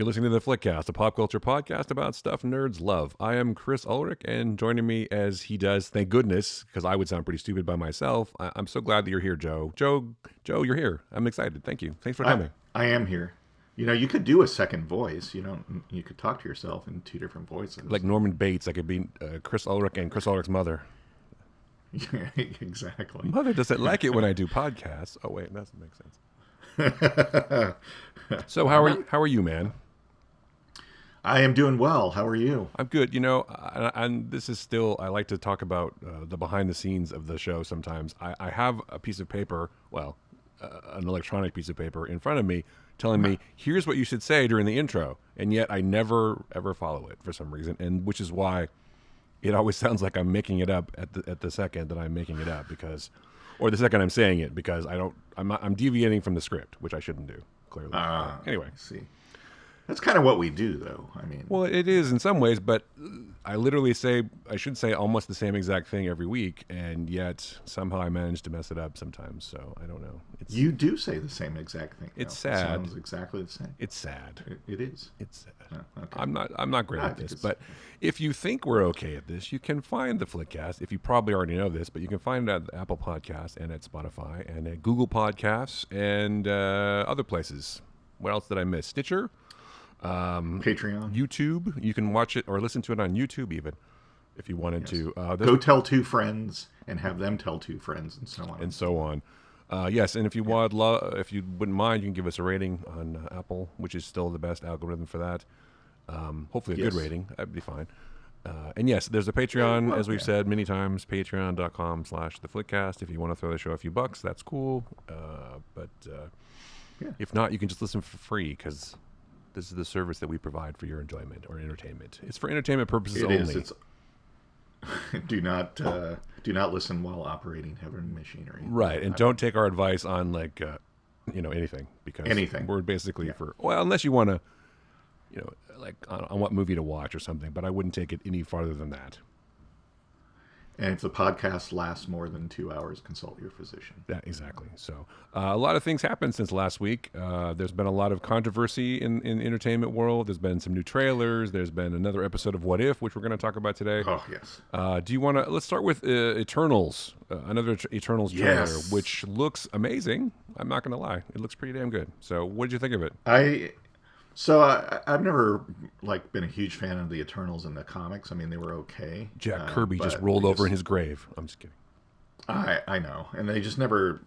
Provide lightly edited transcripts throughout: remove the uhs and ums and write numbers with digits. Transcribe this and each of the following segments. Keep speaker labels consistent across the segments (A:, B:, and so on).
A: You're listening to the Flickcast, a pop culture podcast about stuff nerds love. I am Chris Ulrich, and joining me as he does, thank goodness, because I would sound pretty stupid by myself. I'm so glad that you're here, Joe. Joe, you're here. I'm excited. Thank you. Thanks for coming.
B: I am here. You know, you could do a second voice. You could talk to yourself in two different voices.
A: Like Norman Bates, I could be Chris Ulrich and Chris Ulrich's mother.
B: Yeah, exactly.
A: Mother doesn't like it when I do podcasts. Oh wait, that doesn't make sense. So how are you, man?
B: I am doing well. How are you?
A: I'm good. You know, and this is still, I like to talk about the behind the scenes of the show sometimes. I have a piece of paper, an electronic piece of paper in front of me telling me, here's what you should say during the intro. And yet I never, ever follow it for some reason. And which is why it always sounds like I'm making it up at the second that I'm making it up or the second I'm saying it because I'm deviating from the script, which I shouldn't do, clearly. Anyway.
B: I see. That's kind of what we do, though. I mean,
A: well, it is in some ways, but I should say almost the same exact thing every week, and yet somehow I manage to mess it up sometimes. So I don't know.
B: You do say the same exact thing.
A: It's sad.
B: It sounds exactly the same.
A: It's sad.
B: It is.
A: It's sad.
B: Oh, okay.
A: I'm not great at this, but if you think we're okay at this, you can find the Flickcast. If you probably already know this, but you can find it at Apple Podcasts and at Spotify and at Google Podcasts and other places. What else did I miss? Stitcher.
B: Patreon,
A: YouTube. You can watch it or listen to it on YouTube even if you wanted to.
B: Go tell two friends and have them tell two friends and so on.
A: And so on. Yes, and if you if you wouldn't mind, you can give us a rating on Apple, which is still the best algorithm for that. Hopefully a good rating. That'd be fine. And yes, there's a Patreon, as we've said many times, patreon.com/TheFlickcast. If you want to throw the show a few bucks, that's cool. But if not, you can just listen for free because this is the service that we provide for your enjoyment or entertainment. It's for entertainment purposes only. It is.
B: Do not listen while operating heavy machinery.
A: Right, and don't take our advice on anything because we're basically unless you want to, on what movie to watch or something. But I wouldn't take it any farther than that.
B: And if the podcast lasts more than 2 hours, consult your physician.
A: Yeah, exactly. So a lot of things happened since last week. There's been a lot of controversy in the entertainment world. There's been some new trailers. There's been another episode of What If, which we're going to talk about today.
B: Oh, yes.
A: Do you want to? Let's start with Eternals, another Eternals trailer, which looks amazing. I'm not going to lie. It looks pretty damn good. So what did you think of it?
B: I've never been a huge fan of the Eternals in the comics. I mean, they were okay.
A: Jack Kirby just rolled over in his grave. I'm just kidding.
B: I know, and they just never.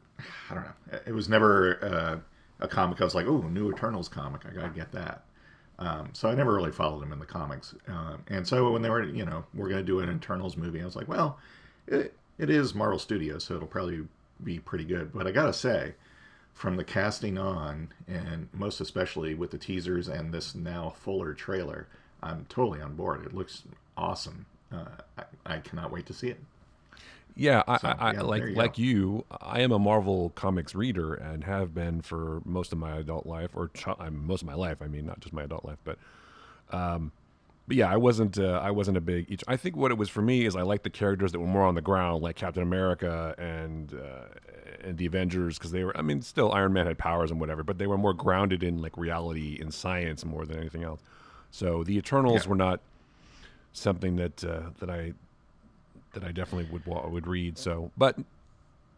B: I don't know. It was never a comic. I was like, oh, new Eternals comic. I gotta get that. So I never really followed them in the comics. And so when they were, we're gonna do an Eternals movie, I was like, well, it is Marvel Studios, so it'll probably be pretty good. But I gotta say, from the casting on, and most especially with the teasers and this now fuller trailer, I'm totally on board. It looks awesome. I cannot wait to see it.
A: Yeah, like you, I am a Marvel comics reader and have been for most of my adult life, most of my life. I mean, not just my adult life, but yeah, I wasn't a big. I think what it was for me is I liked the characters that were more on the ground, like Captain America and the Avengers, because they were. I mean, still Iron Man had powers and whatever, but they were more grounded in reality and science more than anything else. So the Eternals were not something that I definitely would read. So, but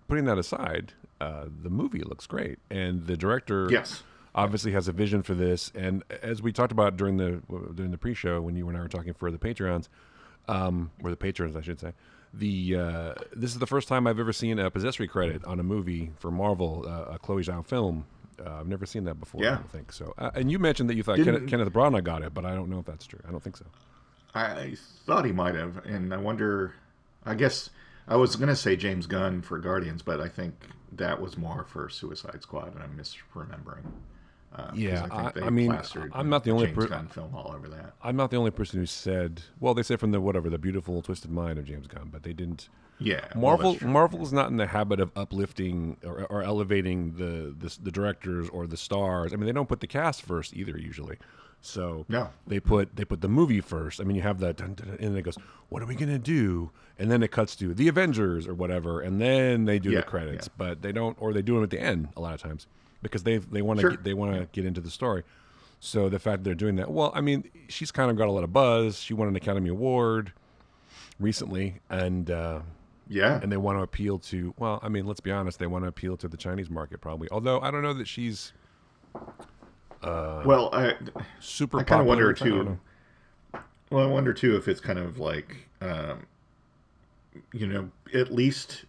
A: putting that aside, the movie looks great, and the director obviously has a vision for this. And as we talked about during the pre-show when you and I were talking for the Patreons, or the patrons, I should say, this is the first time I've ever seen a possessory credit on a movie for Marvel, a Chloe Zhao film. I've never seen that before. I don't think so. And you mentioned that you thought Kenneth Branagh got it, but I don't know if that's true. I don't think so.
B: I thought he might have, and I wonder. I guess I was going to say James Gunn for Guardians, but I think that was more for Suicide Squad, and I'm misremembering.
A: I mean, I'm not the only
B: James Gunn film all over that.
A: I'm not the only person who said. Well, they said from the beautiful twisted mind of James Gunn, but they didn't.
B: Yeah,
A: Marvel is not in the habit of uplifting or elevating the directors or the stars. I mean, they don't put the cast first either usually. So they put the movie first. I mean, you have that, and then it goes, "What are we gonna do?" And then it cuts to the Avengers or whatever, and then they do the credits. But they don't, or they do them at the end a lot of times because they want to get into the story. So the fact that they're doing that, well, I mean, she's kind of got a lot of buzz. She won an Academy Award recently,
B: Yeah.
A: and they want to appeal to. Well, I mean, let's be honest, they want to appeal to the Chinese market probably. Although I don't know that she's
B: Well,
A: super
B: I kind of
A: popular.
B: wonder
A: I don't
B: too.
A: know.
B: Well, I wonder too if it's kind of like, at least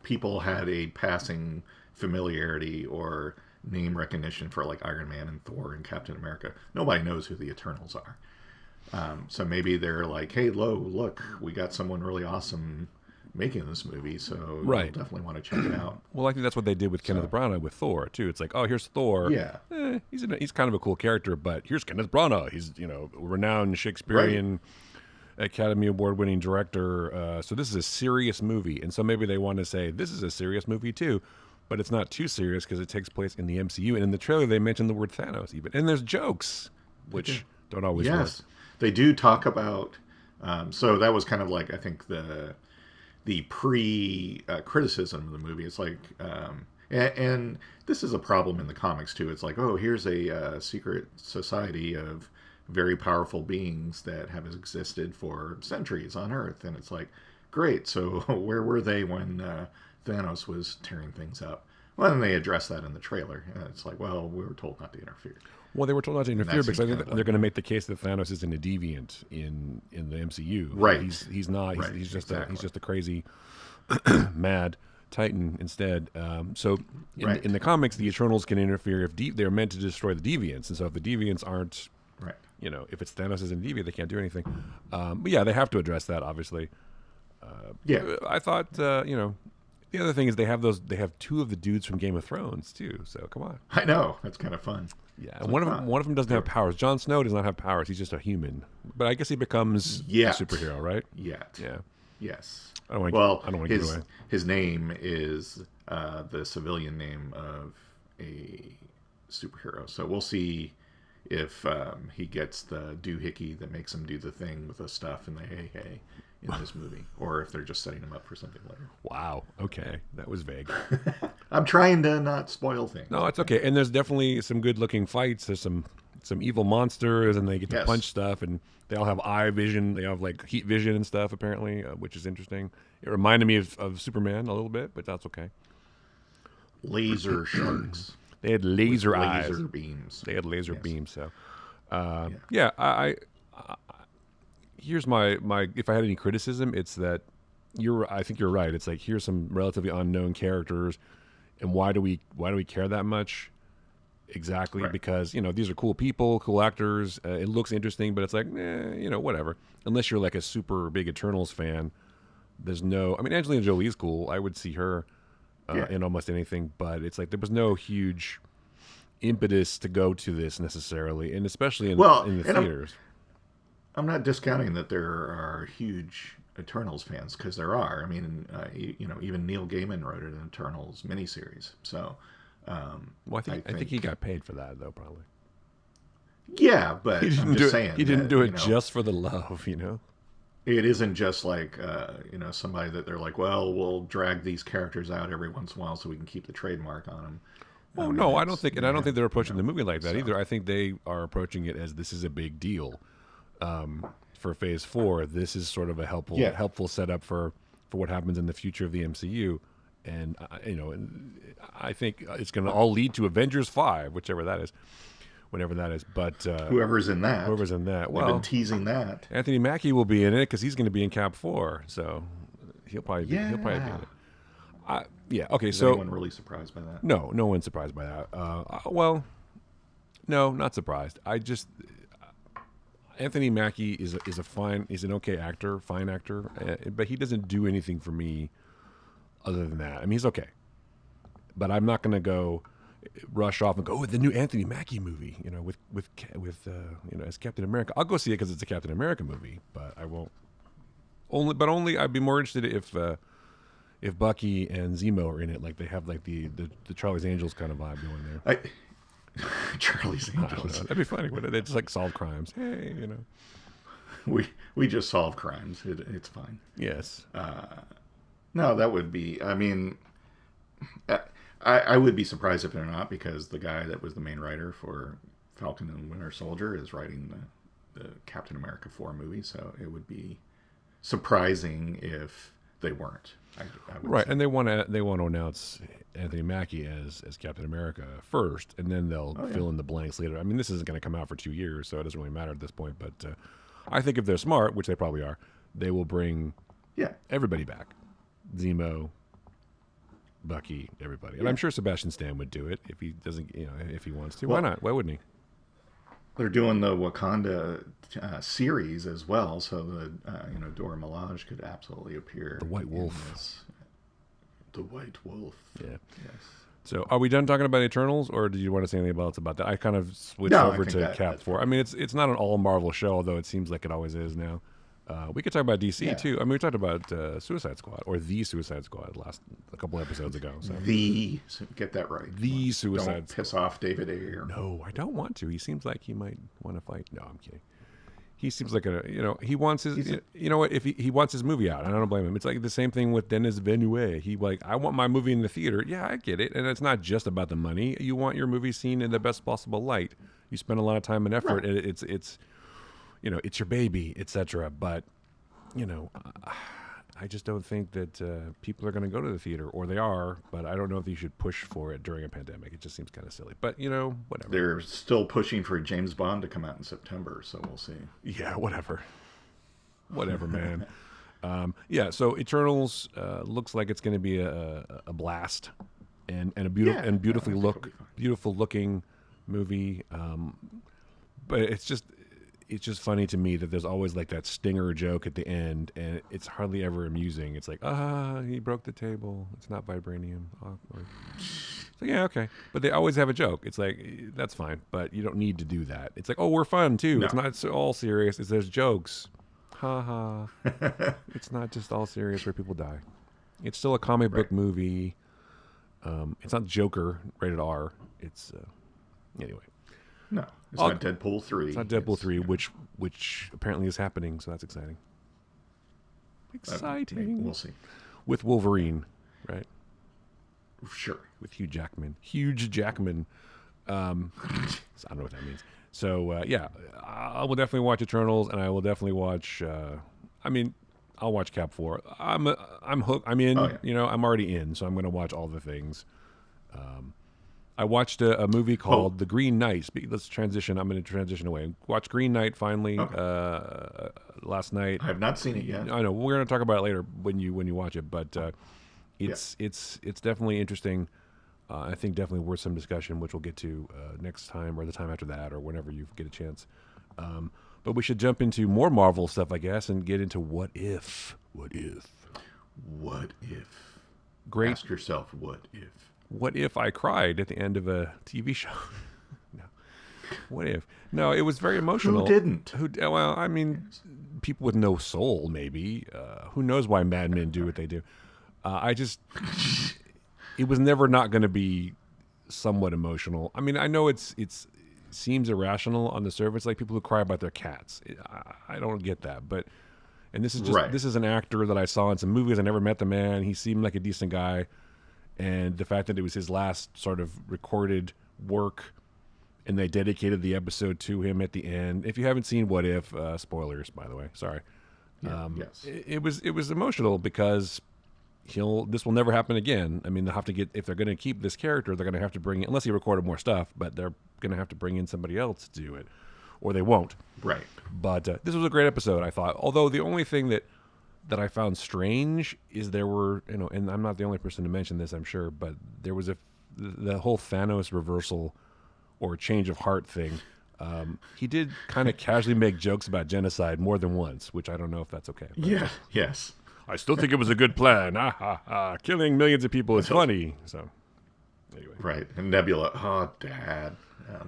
B: people had a passing familiarity or name recognition for like Iron Man and Thor and Captain America. Nobody knows who the Eternals are. So maybe they're like, hey, look, we got someone really awesome making this movie, so
A: Right.
B: you'll definitely want to check it out.
A: Well, I think that's what they did with Kenneth Branagh with Thor too. It's like, oh, here's Thor.
B: Yeah.
A: He's kind of a cool character, but here's Kenneth Branagh. He's renowned Shakespearean Academy Award winning director. So this is a serious movie, and so maybe they want to say this is a serious movie too, but it's not too serious because it takes place in the MCU. And in the trailer, they mention the word Thanos even, and there's jokes which don't always work.
B: They do talk about. So that was kind of like I think the pre criticism of the movie. It's like, and this is a problem in the comics too. It's like, oh, here's a secret society of very powerful beings that have existed for centuries on Earth, and it's like, great. So where were they when Thanos was tearing things up? Well, then they address that in the trailer, and it's like, well, we were told not to interfere.
A: Well, they were told not to interfere because I think they're going to make the case that Thanos isn't a deviant in the MCU.
B: Right.
A: He's not. He's just a crazy mad Titan instead. So in the comics, the Eternals can interfere if they're meant to destroy the deviants, and so if the deviants aren't, if it's Thanos isn't a deviant, they can't do anything. But yeah, they have to address that obviously. I thought the other thing is they have two of the dudes from Game of Thrones too. So come on.
B: I know, that's kind of fun.
A: Yeah, and one of them doesn't have powers. Jon Snow does not have powers. He's just a human. But I guess he becomes a superhero, right?
B: Yeah.
A: Yes. I don't want to give it away.
B: His name is the civilian name of a superhero. So we'll see if he gets the doohickey that makes him do the thing with the stuff and the hey in this movie, or if they're just setting him up for something later.
A: Wow. Okay, that was vague.
B: I'm trying to not spoil things.
A: No, it's okay. And there's definitely some good-looking fights. There's some evil monsters, and they get to punch stuff, and they all have eye vision. They have like heat vision and stuff, apparently, which is interesting. It reminded me of Superman a little bit, but that's okay.
B: Laser sharks.
A: They had laser eyes.
B: Laser beams.
A: They had laser beams. So, I here's my if I had any criticism, it's that I think you're right. It's like here's some relatively unknown characters, and why do we care that much? Exactly, because these are cool people, cool actors. It looks interesting, but it's like whatever. Unless you're like a super big Eternals fan, there's no. I mean, Angelina Jolie's cool. I would see her in almost anything, but it's like there was no huge impetus to go to this necessarily, and especially in the theaters.
B: I'm not discounting that there are huge Eternals fans, because there are. I mean, even Neil Gaiman wrote an Eternals miniseries. So,
A: I think he got paid for that, though, probably.
B: Yeah, but I'm just saying
A: he didn't do it just for the love,
B: It isn't just like somebody that they're like, well, we'll drag these characters out every once in a while so we can keep the trademark on them.
A: Oh no, I don't think they're approaching the movie like that either. I think they are approaching it as this is a big deal. For Phase 4, this is sort of a helpful setup for what happens in the future of the MCU, and I think it's going to all lead to Avengers 5, whenever that is. But
B: whoever's in that,
A: well,
B: they've been teasing that.
A: Anthony Mackie will be in it because he's going to be in Cap 4, so he'll probably be in it. Okay.
B: Is anyone really surprised by that?
A: No one's surprised by that. Well, no, not surprised. Anthony Mackie is an okay actor, fine actor, but he doesn't do anything for me other than that. I mean, he's okay, but I'm not going to go rush off and go, the new Anthony Mackie movie, with as Captain America. I'll go see it because it's a Captain America movie, but I won't. Only I'd be more interested if Bucky and Zemo are in it, like they have like the Charlie's Angels kind of vibe going there.
B: Charlie's Angels.
A: That'd be funny. Wouldn't it? They just like solve crimes. Hey,
B: We just solve crimes. It's fine.
A: Yes.
B: No, that would be. I mean, I would be surprised if they're not, because the guy that was the main writer for Falcon and Winter Soldier is writing the Captain America 4 movie, so it would be surprising if they weren't. I would
A: right,
B: say.
A: and they want to announce Anthony Mackie as Captain America first, and then they'll fill in the blanks later. I mean, this isn't going to come out for 2 years, so it doesn't really matter at this point. But I think if they're smart, which they probably are, they will bring everybody back. Zemo, Bucky, everybody, and I'm sure Sebastian Stan would do it if he doesn't, if he wants to. Why not? Why wouldn't he?
B: They're doing the Wakanda series as well, so the Dora Milaje could absolutely appear.
A: The White Wolf.
B: The White Wolf.
A: Yeah.
B: Yes.
A: So, are we done talking about Eternals, or do you want to say anything else about that? I kind of switched over to Cap 4. I mean, it's not an all Marvel show, although it seems like it always is now. We could talk about DC too. I mean, we talked about Suicide Squad or the Suicide Squad a couple episodes ago. So.
B: Get that right.
A: The Suicide
B: Don't piss off David Ayer.
A: No, I don't want to. He seems like he might want to fight. No, I'm kidding. He seems like he wants his, if he wants his movie out, and I don't blame him. It's like the same thing with Denis Villeneuve. I want my movie in the theater. Yeah, I get it. And it's not just about the money. You want your movie seen in the best possible light. You spend a lot of time and effort. Right. It's it's your baby, etc. But, I just don't think that people are going to go to the theater, or they are, but I don't know if you should push for it during a pandemic. It just seems kind of silly. But, whatever.
B: They're still pushing for James Bond to come out in September, so we'll see.
A: Yeah, whatever. Whatever, man. So Eternals looks like it's going to be a blast and a beautiful looking movie. But it's just funny to me that there's always like that stinger joke at the end, and it's hardly ever amusing. It's like, he broke the table. It's not vibranium. So yeah, okay. But they always have a joke. It's like, that's fine, but you don't need to do that. It's like, we're fun too. No. It's not all serious. There's jokes. Ha ha. It's not just all serious where people die. It's still a comic book movie. It's not Joker rated R. It's anyway.
B: No, it's not Deadpool 3.
A: It's not Deadpool 3, which apparently is happening, so that's exciting. Exciting.
B: We'll see.
A: With Wolverine, right?
B: Sure.
A: With Hugh Jackman. Huge Jackman. So I don't know what that means. So, I will definitely watch Eternals, and I will definitely watch... I'll watch Cap 4. I'm hooked. I'm in. I'm already in, so I'm going to watch all the things. I watched a movie called The Green Knight. Let's transition. I'm going to transition away. Watch Green Knight finally last night.
B: I have not seen it yet.
A: I know. We're going to talk about it later when you watch it. But it's definitely interesting. I think definitely worth some discussion, which we'll get to next time or the time after that or whenever you get a chance. But we should jump into more Marvel stuff, I guess, and get into what if. What if?
B: What if?
A: Great.
B: Ask yourself, what if?
A: What if I cried at the end of a TV show? No. What if? No, it was very emotional.
B: Who didn't?
A: Well, I mean, people with no soul, maybe. Who knows why madmen do what they do? It was never not going to be somewhat emotional. I mean, I know it seems irrational on the surface, like people who cry about their cats. I don't get that, and this is just this is an actor that I saw in some movies. I never met the man. He seemed like a decent guy. And the fact that it was his last sort of recorded work, and they dedicated the episode to him at the end. If you haven't seen What If, spoilers, by the way, sorry.
B: Yes.
A: It was emotional because this will never happen again. I mean, they'll have to if they're going to keep this character, they're going to have to bring in, unless he recorded more stuff, but they're going to have to bring in somebody else to do it, or they won't.
B: Right.
A: But this was a great episode, I thought. Although the only thing that I found strange is there were, and I'm not the only person to mention this, I'm sure, but there was the whole Thanos reversal or change of heart thing. He did kind of casually make jokes about genocide more than once, which I don't know if that's okay. But,
B: yes.
A: I still think it was a good plan. Killing millions of people is funny. So, anyway.
B: Right. And Nebula, Dad.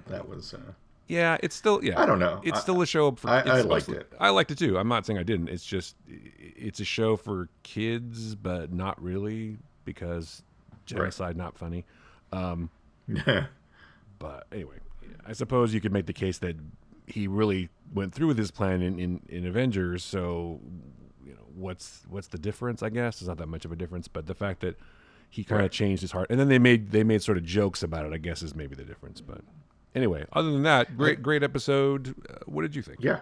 B: That was...
A: Yeah, it's still... Yeah,
B: I don't know.
A: It's still a show...
B: I liked it.
A: I liked it, too. I'm not saying I didn't. It's just... It's a show for kids, but not really, because genocide, not funny. But anyway, I suppose you could make the case that he really went through with his plan in Avengers, so... What's the difference, I guess? It's not that much of a difference, but the fact that he kind of changed his heart. And then they made sort of jokes about it, I guess, is maybe the difference, but... Anyway, other than that, great episode. What did you think?
B: Yeah,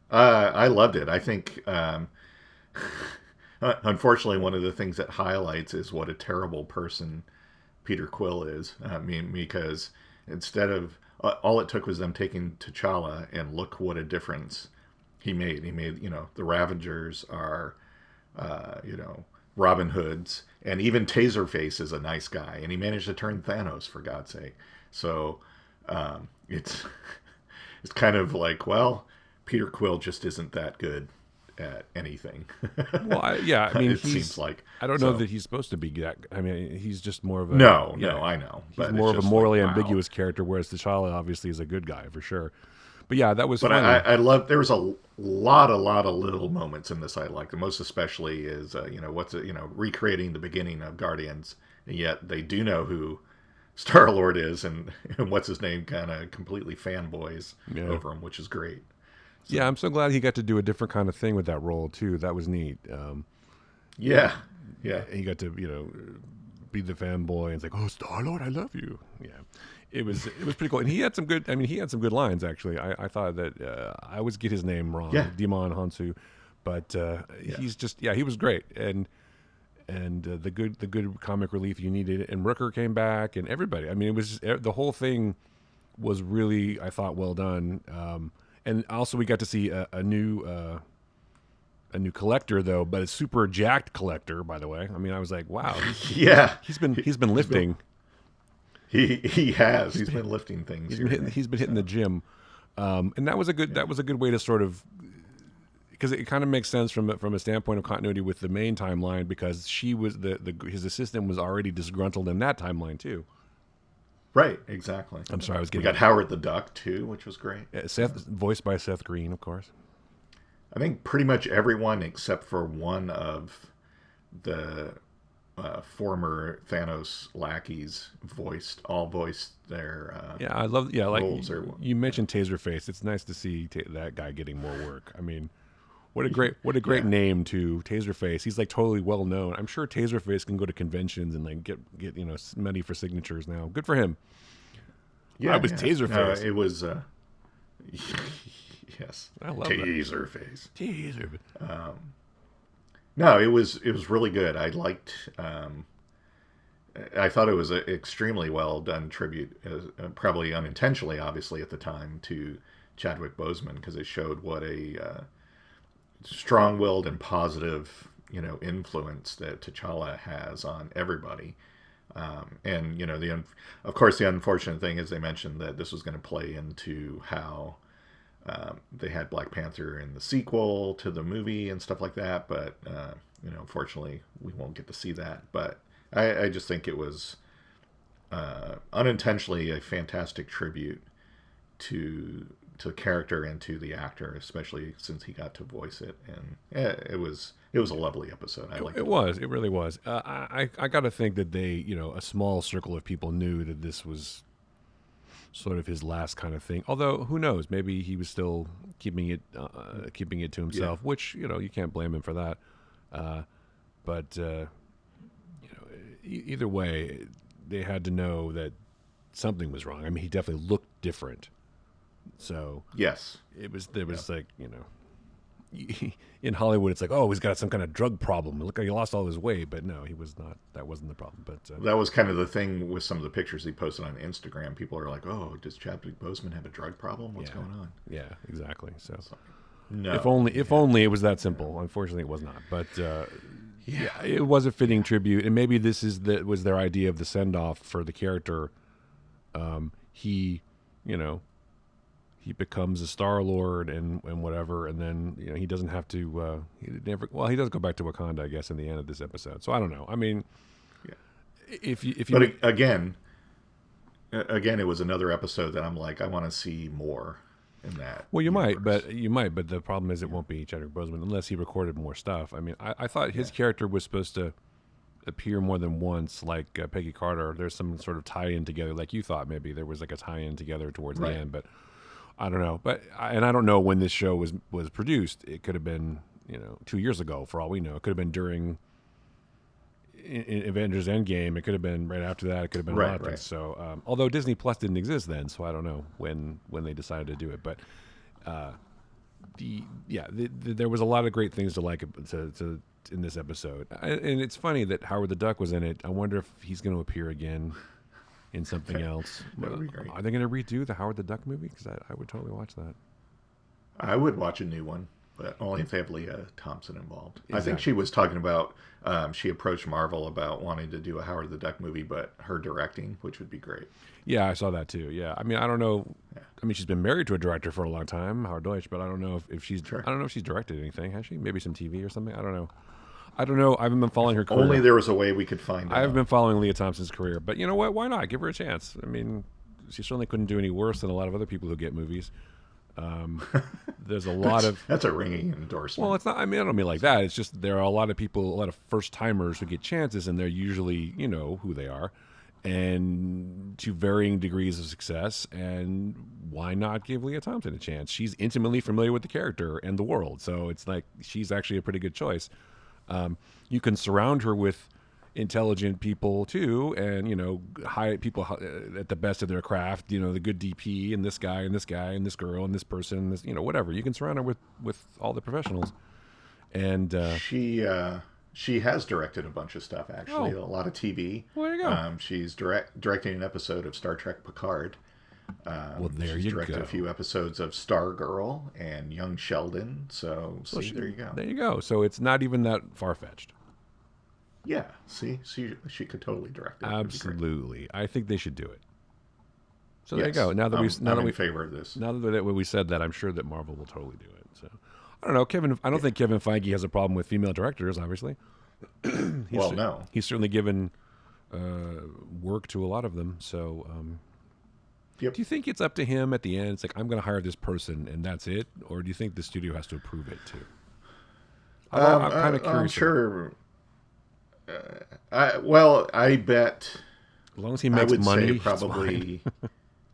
B: I loved it. I think, unfortunately, one of the things that highlights is what a terrible person Peter Quill is. I mean, because instead of all it took was them taking T'Challa, and look what a difference he made. He made, the Ravengers are, Robin Hoods, and even Taserface is a nice guy, and he managed to turn Thanos, for God's sake. So it's it's kind of like, well, Peter Quill just isn't that good at anything.
A: Well, I mean,
B: it seems like
A: I don't know that he's supposed to be that. I mean, he's just more of a
B: no, I know.
A: He's more of a morally ambiguous character, whereas T'Challa obviously is a good guy for sure. But yeah, that was.
B: But
A: funny.
B: I love. There was a lot of little moments in this I liked. The most especially is recreating the beginning of Guardians, and yet they do know who Star-Lord is, and what's his name kind of completely fanboys over him, which is great.
A: So, yeah, I'm so glad he got to do a different kind of thing with that role too. That was neat.
B: Yeah.
A: He got to be the fanboy, and it's like, oh, Star-Lord, I love you. Yeah. It was pretty cool, and he had some good. I mean, he had some good lines actually. I thought that I always get his name wrong, Demon Hansu, but he's just he was great, and the good comic relief you needed, and Rooker came back, and everybody. I mean, it was just, the whole thing was really, I thought, well done, and also we got to see a new collector though, but a super jacked collector, by the way. I mean, I was like, wow, he's been lifting.
B: He has. He's been lifting things.
A: He's been hitting the gym, and that was a good way to sort of, because it kind of makes sense from a standpoint of continuity with the main timeline, because she was his assistant was already disgruntled in that timeline too.
B: Right. Exactly.
A: I'm sorry,
B: we got Howard the Duck too, which was great.
A: Voiced by Seth Green, of course.
B: I think pretty much everyone except for one of the former Thanos lackeys voiced their
A: I love like
B: roles.
A: You mentioned Taserface. It's nice to see that guy getting more work. I mean, what a great name to Taserface. He's like totally well known. I'm sure Taserface can go to conventions and like get money for signatures now. Good for him.
B: Yeah,
A: I was Taserface.
B: It was yes,
A: I love
B: Taserface.
A: Taserface.
B: No, it was really good. I liked. I thought it was an extremely well done tribute, probably unintentionally, obviously at the time, to Chadwick Boseman, because it showed what a strong-willed and positive, influence that T'Challa has on everybody. And of course, the unfortunate thing is they mentioned that this was going to play into how. They had Black Panther in the sequel to the movie and stuff like that, but unfortunately, we won't get to see that. But I just think it was unintentionally a fantastic tribute to the character and to the actor, especially since he got to voice it. And it was a lovely episode. I liked it.
A: It really was. I got to think that they, a small circle of people knew that this was sort of his last kind of thing. Although, who knows? Maybe he was still keeping it to himself, which you can't blame him for that. But either way, they had to know that something was wrong. I mean, he definitely looked different. So
B: yes,
A: there was like in Hollywood, it's like, oh, he's got some kind of drug problem. Look, he lost all his weight, but no, he was not. That wasn't the problem. But
B: that was kind of the thing with some of the pictures he posted on Instagram. People are like, oh, does Chadwick Boseman have a drug problem? What's going on?
A: Yeah, exactly. So
B: no,
A: if only it was that simple. Unfortunately, it was not. But it was a fitting tribute, and maybe this was their idea of the send off for the character. He becomes a Star-Lord and whatever, and then he doesn't have to. He does go back to Wakanda, I guess, in the end of this episode. So I don't know. I mean, if you.
B: But again, it was another episode that I'm like, I want to see more in that.
A: Well, you might, but the problem is it won't be Chadwick Boseman unless he recorded more stuff. I mean, I thought his character was supposed to appear more than once, like Peggy Carter. There's some sort of tie-in together, like you thought maybe there was like a tie-in together towards the end, but. I don't know, I don't know when this show was produced. It could have been, 2 years ago, for all we know. It could have been during in Avengers Endgame. It could have been right after that. It could have been a lot of things. So, although Disney Plus didn't exist then, so I don't know when they decided to do it. But there was a lot of great things to like to in this episode, and it's funny that Howard the Duck was in it. I wonder if he's going to appear again in something else.
B: That would be great.
A: Are they going to redo the Howard the Duck movie? Because I would totally watch that.
B: I would watch a new one, but only if they have Leah Thompson involved.
A: Exactly.
B: I think she was talking about, she approached Marvel about wanting to do a Howard the Duck movie, but her directing, which would be great.
A: Yeah, I saw that too. Yeah, I mean, I don't know. Yeah. I mean, she's been married to a director for a long time, Howard Deutsch, but I don't know if she's. Sure. I don't know if she's directed anything. Has she? Maybe some TV or something. I don't know. I haven't been following her career.
B: Only there was a way we could find out.
A: I haven't been following Leah Thompson's career, but you know what? Why not? Give her a chance. I mean, she certainly couldn't do any worse than a lot of other people who get movies. There's a lot of...
B: That's a ringing endorsement.
A: Well, it's not... I mean, I don't mean like that. It's just there are a lot of people, a lot of first-timers who get chances, and they're usually, you know, who they are, and to varying degrees of success, and why not give Leah Thompson a chance? She's intimately familiar with the character and the world, so it's like she's actually a pretty good choice. You can surround her with intelligent people too, and you know, high people at the best of their craft. You know, the good DP and this guy and this guy and this girl and this person, and this, you know, whatever. You can surround her with all the professionals. And
B: she has directed a bunch of stuff actually, a lot of TV.
A: Well, there you go.
B: She's directing an episode of Star Trek Picard.
A: Well, there
B: she's
A: you
B: directed
A: go.
B: a few episodes of Stargirl and Young Sheldon. So see, there you go.
A: There you go. So it's not even that far fetched.
B: Yeah, see, she could totally direct it.
A: Absolutely, I think they should do it. So there you go. Now that I'm
B: in favor of this.
A: Now that we said that, I'm sure that Marvel will totally do it. So I don't know, I don't think Kevin Feige has a problem with female directors. Obviously,
B: no,
A: he's certainly given work to a lot of them. So, do you think it's up to him at the end? It's like, I'm going to hire this person and that's it, or do you think the studio has to approve it too? I'm kind of curious.
B: I'm sure. I bet.
A: As long as he makes money,
B: probably.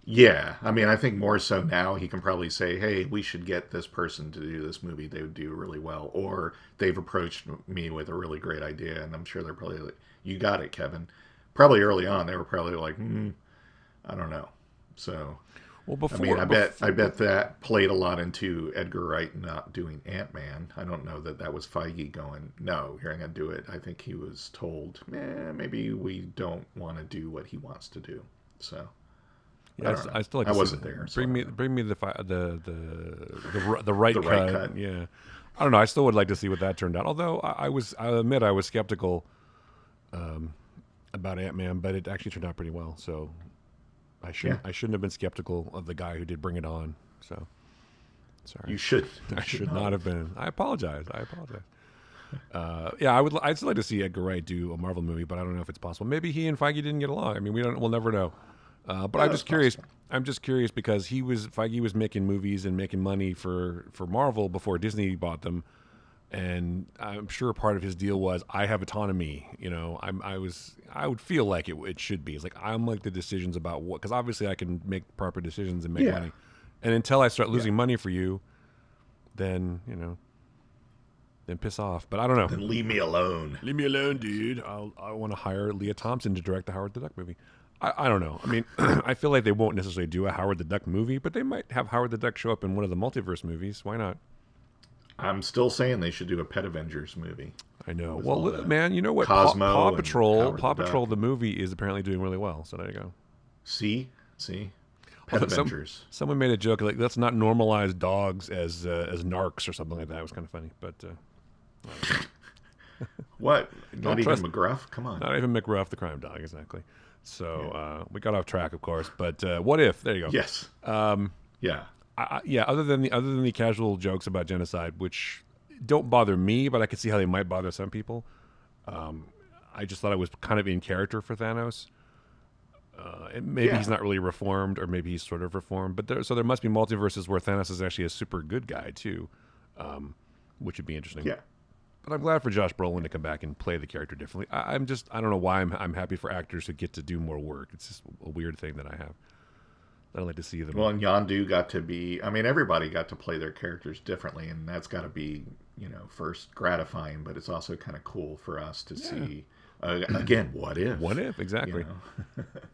B: Yeah, I mean, I think more so now he can probably say, "Hey, we should get this person to do this movie. They would do really well." Or they've approached me with a really great idea, and I'm sure they're probably like, "You got it, Kevin." Probably early on, they were probably like, "I don't know." So,
A: well, before,
B: I bet that played a lot into Edgar Wright not doing Ant-Man. I don't know that that was Feige going, "No, you're not going to do it." I think he was told, maybe we don't want to do what he wants to do. So,
A: yeah, I still like.
B: I wasn't there.
A: So bring me the right cut. Yeah, I don't know. I still would like to see what that turned out. Although I admit I was skeptical about Ant-Man, but it actually turned out pretty well. So. I shouldn't have been skeptical of the guy who did Bring It On. So, sorry.
B: You should.
A: I should not have been. I apologize. I'd still like to see Edgar Wright do a Marvel movie, but I don't know if it's possible. Maybe he and Feige didn't get along. I mean, we'll never know. But I'm just curious. Possible. I'm just curious because Feige was making movies and making money for Marvel before Disney bought them. And I'm sure part of his deal was, I have autonomy. You know, I would feel like it should be. It's like, I'm like the decisions about what, because obviously I can make proper decisions and make money. And until I start losing money for you, then, you know, then piss off. But I don't know.
B: Then leave me alone.
A: Leave me alone, dude. I want to hire Leah Thompson to direct the Howard the Duck movie. I don't know. I mean, I feel like they won't necessarily do a Howard the Duck movie, but they might have Howard the Duck show up in one of the multiverse movies. Why not?
B: I'm still saying they should do a Pet Avengers movie.
A: I know. Well, man, you know what?
B: Cosmo
A: Paw Patrol, the movie is apparently doing really well. So there you go.
B: See, Pet Avengers.
A: Someone made a joke like, let's not normalize dogs as narcs or something like that. It was kind of funny, but.
B: What? Not even McGruff? Come on.
A: Not even McGruff, the crime dog, exactly. So we got off track, of course. But what if? There you go.
B: Yes. Yeah.
A: Other than the casual jokes about genocide, which don't bother me, but I can see how they might bother some people. I just thought it was kind of in character for Thanos. Maybe he's not really reformed, or maybe he's sort of reformed. But there must be multiverses where Thanos is actually a super good guy too, which would be interesting.
B: Yeah.
A: But I'm glad for Josh Brolin to come back and play the character differently. I don't know why I'm happy for actors who get to do more work. It's just a weird thing that I have. I'd like to see them.
B: Well, and Yondu got to be, I mean, everybody got to play their characters differently, and that's got to be, you know, first gratifying, but it's also kind of cool for us to see Again, what if?
A: What if? Exactly.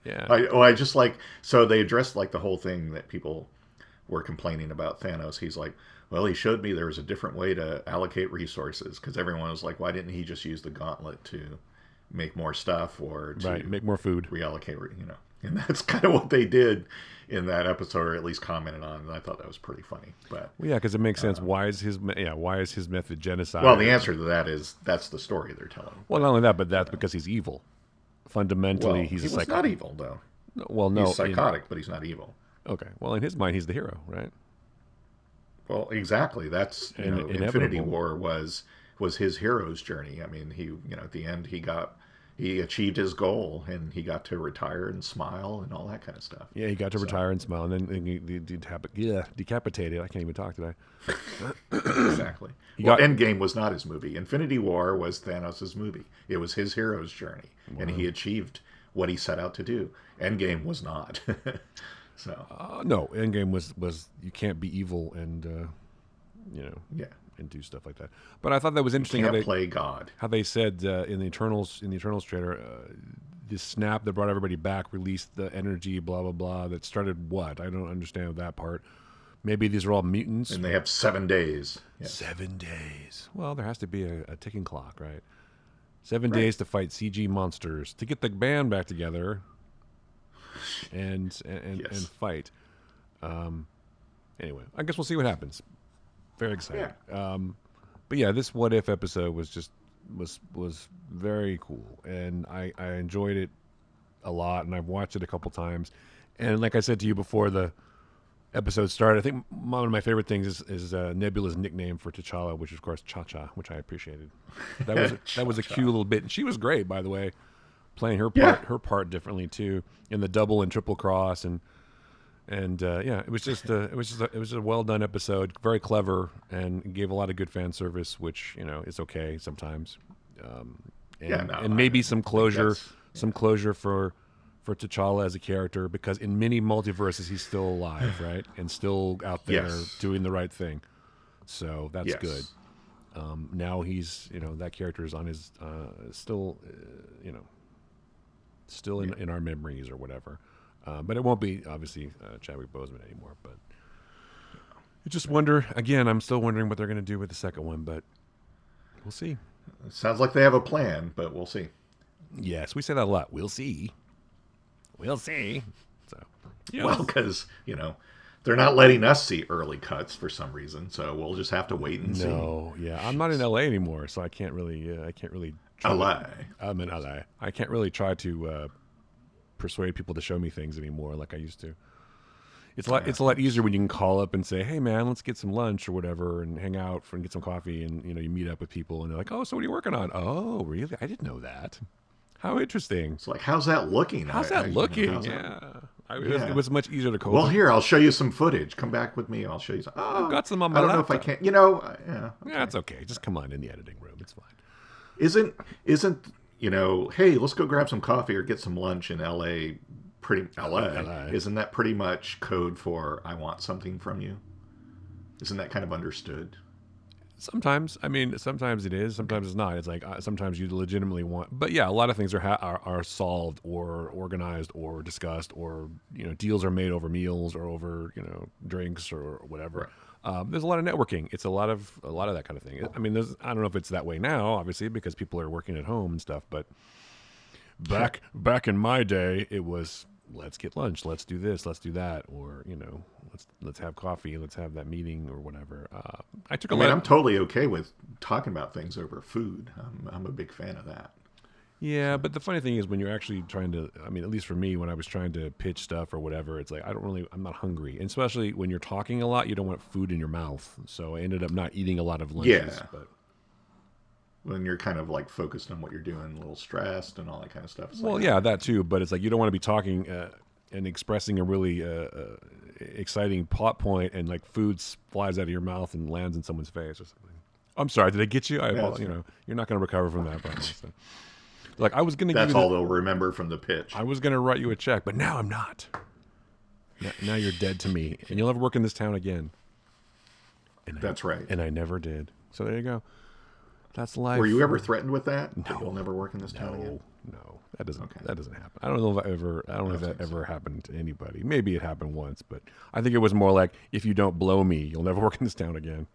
A: Yeah.
B: I just like, so they addressed like the whole thing that people were complaining about Thanos. He's like, well, he showed me there was a different way to allocate resources, because everyone was like, why didn't he just use the gauntlet to make more stuff or to
A: make more food,
B: reallocate, and that's kind of what they did in that episode, or at least commented on, and I thought that was pretty funny. But
A: well, yeah, because it makes sense. Why is his method genocide?
B: Well, the answer to that is that's the story they're telling.
A: Well, not only that, but that's because he's evil. Fundamentally, he's a psychotic.
B: Not evil though.
A: Well, no,
B: he's psychotic, but he's not evil.
A: Okay, well, in his mind, he's the hero, right?
B: Well, exactly. That's Infinity War was his hero's journey. I mean, he at the end he achieved his goal, and he got to retire and smile and all that kind of stuff.
A: Yeah, he got to retire and smile, and then he decapitated. I can't even talk today.
B: Exactly. Endgame was not his movie. Infinity War was Thanos' movie. It was his hero's journey, and he achieved what he set out to do. Endgame was not. So
A: no, Endgame was you can't be evil and and do stuff like that. But I thought that was interesting.
B: You can't play God.
A: How they said in the Eternals trailer, this snap that brought everybody back released the energy, blah blah blah. That started what? I don't understand that part. Maybe these are all mutants,
B: and they have 7 days.
A: Yeah. 7 days. Well, there has to be a ticking clock, right? 7 days to fight CG monsters to get the band back together. And fight. Anyway, I guess we'll see what happens. Very excited.
B: Yeah.
A: But yeah, this What If episode was very cool, and I enjoyed it a lot, and I've watched it a couple times. And like I said to you before the episode started, I think one of my favorite things is Nebula's nickname for T'Challa, which is of course Cha-Cha, which I appreciated. That was a cute little bit, and she was great, by the way, playing her part differently too, in the double and triple cross, and it was just a well done episode, very clever, and gave a lot of good fan service, which is okay sometimes, and maybe some closure for T'Challa as a character, because in many multiverses he's still alive, right, and still out there doing the right thing, so that's good. Now he's that character is on his still in our memories or whatever. But it won't be, obviously, Chadwick Boseman anymore. But I just wonder, again, I'm still wondering what they're going to do with the second one, but we'll see.
B: It sounds like they have a plan, but we'll see.
A: Yes, we say that a lot. We'll see. We'll see. So,
B: yes. Well, because, they're not letting us see early cuts for some reason, so we'll just have to wait and see.
A: No, yeah. I'm not in LA anymore, so I can't really
B: LA.
A: I'm in LA. I can't really try to persuade people to show me things anymore like I used to. It's a lot easier when you can call up and say, "Hey man, let's get some lunch or whatever and hang out and get some coffee," and you meet up with people and they're like, "Oh, so what are you working on?" "Oh, really? I didn't know that. How interesting."
B: It's like, how's that looking?
A: It was much easier to call.
B: Well, here, I'll show you some footage. Come back with me. I'll show you some. Oh,
A: I've got some on my
B: laptop. I don't know if I can. Okay.
A: Yeah, it's okay. Just come on in the editing room. It's fine.
B: Isn't hey, let's go grab some coffee or get some lunch in LA. LA. Isn't that pretty much code for I want something from you? Isn't that kind of understood?
A: Sometimes. I mean, sometimes it is. Sometimes it's not. It's like sometimes you legitimately want. But yeah, a lot of things are solved or organized or discussed, or deals are made over meals or over drinks or whatever. Right. There's a lot of networking. It's a lot of that kind of thing. I mean, I don't know if it's that way now, obviously, because people are working at home and stuff. But back in my day, it was, let's get lunch, let's do this, let's do that, or let's have coffee, let's have that meeting or whatever. I'm
B: totally okay with talking about things over food. I'm a big fan of that.
A: Yeah, but the funny thing is when you're actually trying to, I mean, at least for me, when I was trying to pitch stuff or whatever, it's like I'm not hungry. And especially when you're talking a lot, you don't want food in your mouth. So I ended up not eating a lot of lunches.
B: Yeah. But when you're kind of like focused on what you're doing, a little stressed and all that kind of stuff.
A: That too. But it's like you don't want to be talking and expressing a really exciting plot point, and like food flies out of your mouth and lands in someone's face or something. I'm sorry, did I get you? You're not going to recover from that probably. So. Like I was going to.
B: That's all they'll remember from the pitch.
A: I was going to write you a check, but now I'm not. Now you're dead to me, and you'll never work in this town again.
B: That's right.
A: And I never did. So there you go. That's life.
B: Were you ever threatened with that? No. That you'll never work in this town again?
A: No, that doesn't happen. I don't know if that ever happened to anybody. Maybe it happened once, but I think it was more like, if you don't blow me, you'll never work in this town again.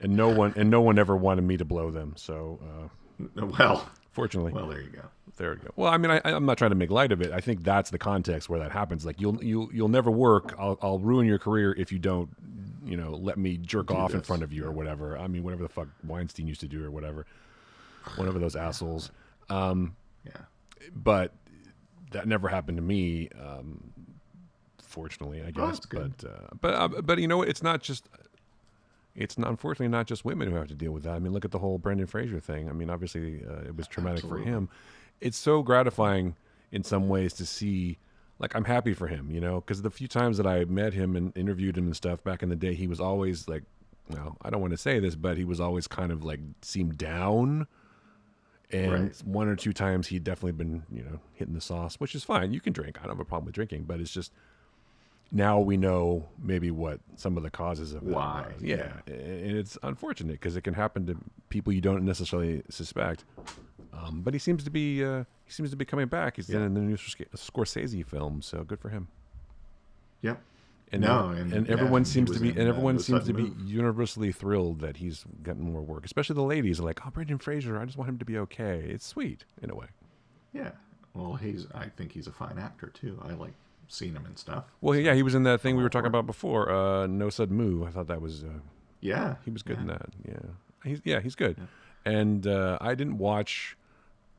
A: and no one ever wanted me to blow them. So, fortunately,
B: there you go.
A: There we go. Well, I mean, I'm not trying to make light of it. I think that's the context where that happens. Like, you'll never work. I'll ruin your career if you don't, let me jerk off in front of you or whatever. I mean, whatever the fuck Weinstein used to do or whatever. One of those assholes. But that never happened to me. Fortunately, I guess. But you know what? It's unfortunately not just women who have to deal with that. I mean, look at the whole Brendan Fraser thing. I mean, obviously, it was traumatic for him. It's so gratifying in some ways to see. Like, I'm happy for him, because the few times that I met him and interviewed him and stuff back in the day, he was always like, well, I don't want to say this, but he was always kind of like seemed down. And one or two times he'd definitely been, hitting the sauce, which is fine. You can drink. I don't have a problem with drinking, but it's just now we know maybe what some of the causes of
B: why.
A: Yeah. And it's unfortunate because it can happen to people you don't necessarily suspect. But he seems to be coming back. He's in the new Scorsese film, so good for him.
B: Yep.
A: And everyone seems to be universally thrilled that he's gotten more work. Especially the ladies are like, "Oh, Brendan Fraser, I just want him to be okay." It's sweet in a way.
B: Yeah. Well, I think he's a fine actor too. I like seeing him and stuff.
A: Well, yeah, he was in that thing we were talking about before, No Sud Moo. I thought that was he was good in that. Yeah. He's good. Yeah. And I didn't watch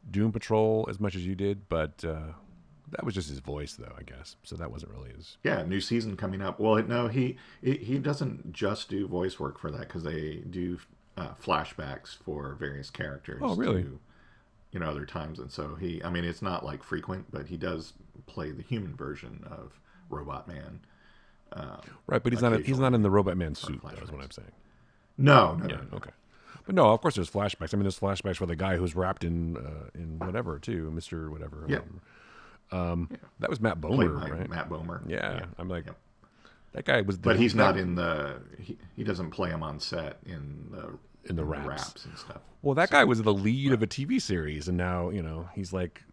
A: Doom Patrol as much as you did, but that was just his voice, though, I guess. So that wasn't really his.
B: Yeah, new season coming up. Well, no, he doesn't just do voice work for that because they do flashbacks for various characters.
A: Oh, really?
B: Other times, and so it's not like frequent, but he does play the human version of Robot Man.
A: Right, but he's not in the Robot Man suit. That's what I'm saying.
B: No.
A: Okay. But no, of course there's flashbacks. I mean, there's flashbacks for the guy who's wrapped in whatever too, Mr. Whatever.
B: Yeah.
A: That was Matt Bomer, right?
B: Matt Bomer.
A: Yeah. I'm like, that guy was.
B: But he's not in the. He doesn't play him on set in the raps and stuff.
A: Well, that guy was the lead of a TV series, and now he's like.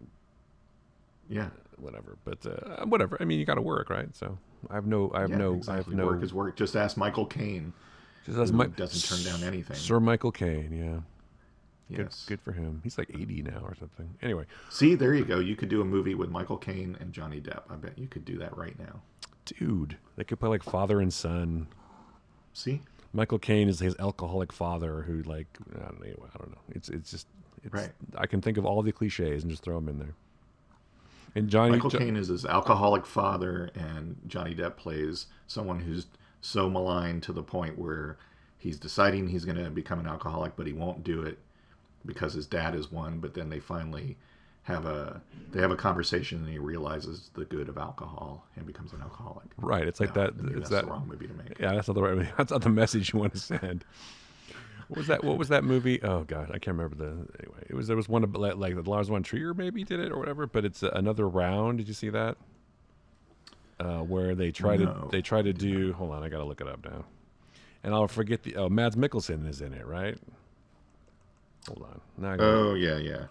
B: Yeah.
A: Whatever, but whatever. I mean, you got to work, right? So I have no.
B: Work is work. Just ask Michael Caine. Doesn't turn down anything.
A: Sir Michael Caine, yeah.
B: Yes.
A: Good for him. He's like 80 now or something. Anyway.
B: See, there you go. You could do a movie with Michael Caine and Johnny Depp. I bet you could do that right now.
A: Dude, they could play like father and son.
B: See?
A: Michael Caine is his alcoholic father who I don't know. It's just
B: right.
A: I can think of all the cliches and just throw them in there. And
B: Michael Caine is his alcoholic father, and Johnny Depp plays someone who's so maligned to the point where he's deciding he's going to become an alcoholic, but he won't do it because his dad is one. But then they finally have a conversation, and he realizes the good of alcohol and becomes an alcoholic.
A: Right. It's like that.
B: That's the wrong movie to make.
A: Yeah, that's not the right movie. That's not the message you want to send. What was that movie? Oh God, I can't remember anyway. There was one like Lars von Trier maybe did it or whatever, but it's Another Round. Did you see that? Where they try to do. Hold on, I gotta look it up now. And I'll forget Mads Mikkelsen is in it, right? Hold on.
B: Yeah.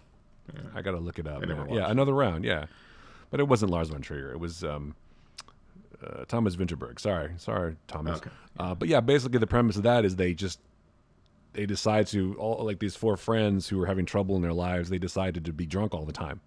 A: I gotta look it up. Yeah, Another Round. Yeah, but it wasn't Lars von Trier. It was Thomas Vinterberg. Sorry, Thomas.
B: Okay.
A: But yeah, basically the premise of that is they decide to all like these four friends who are having trouble in their lives. They decided to be drunk all the time.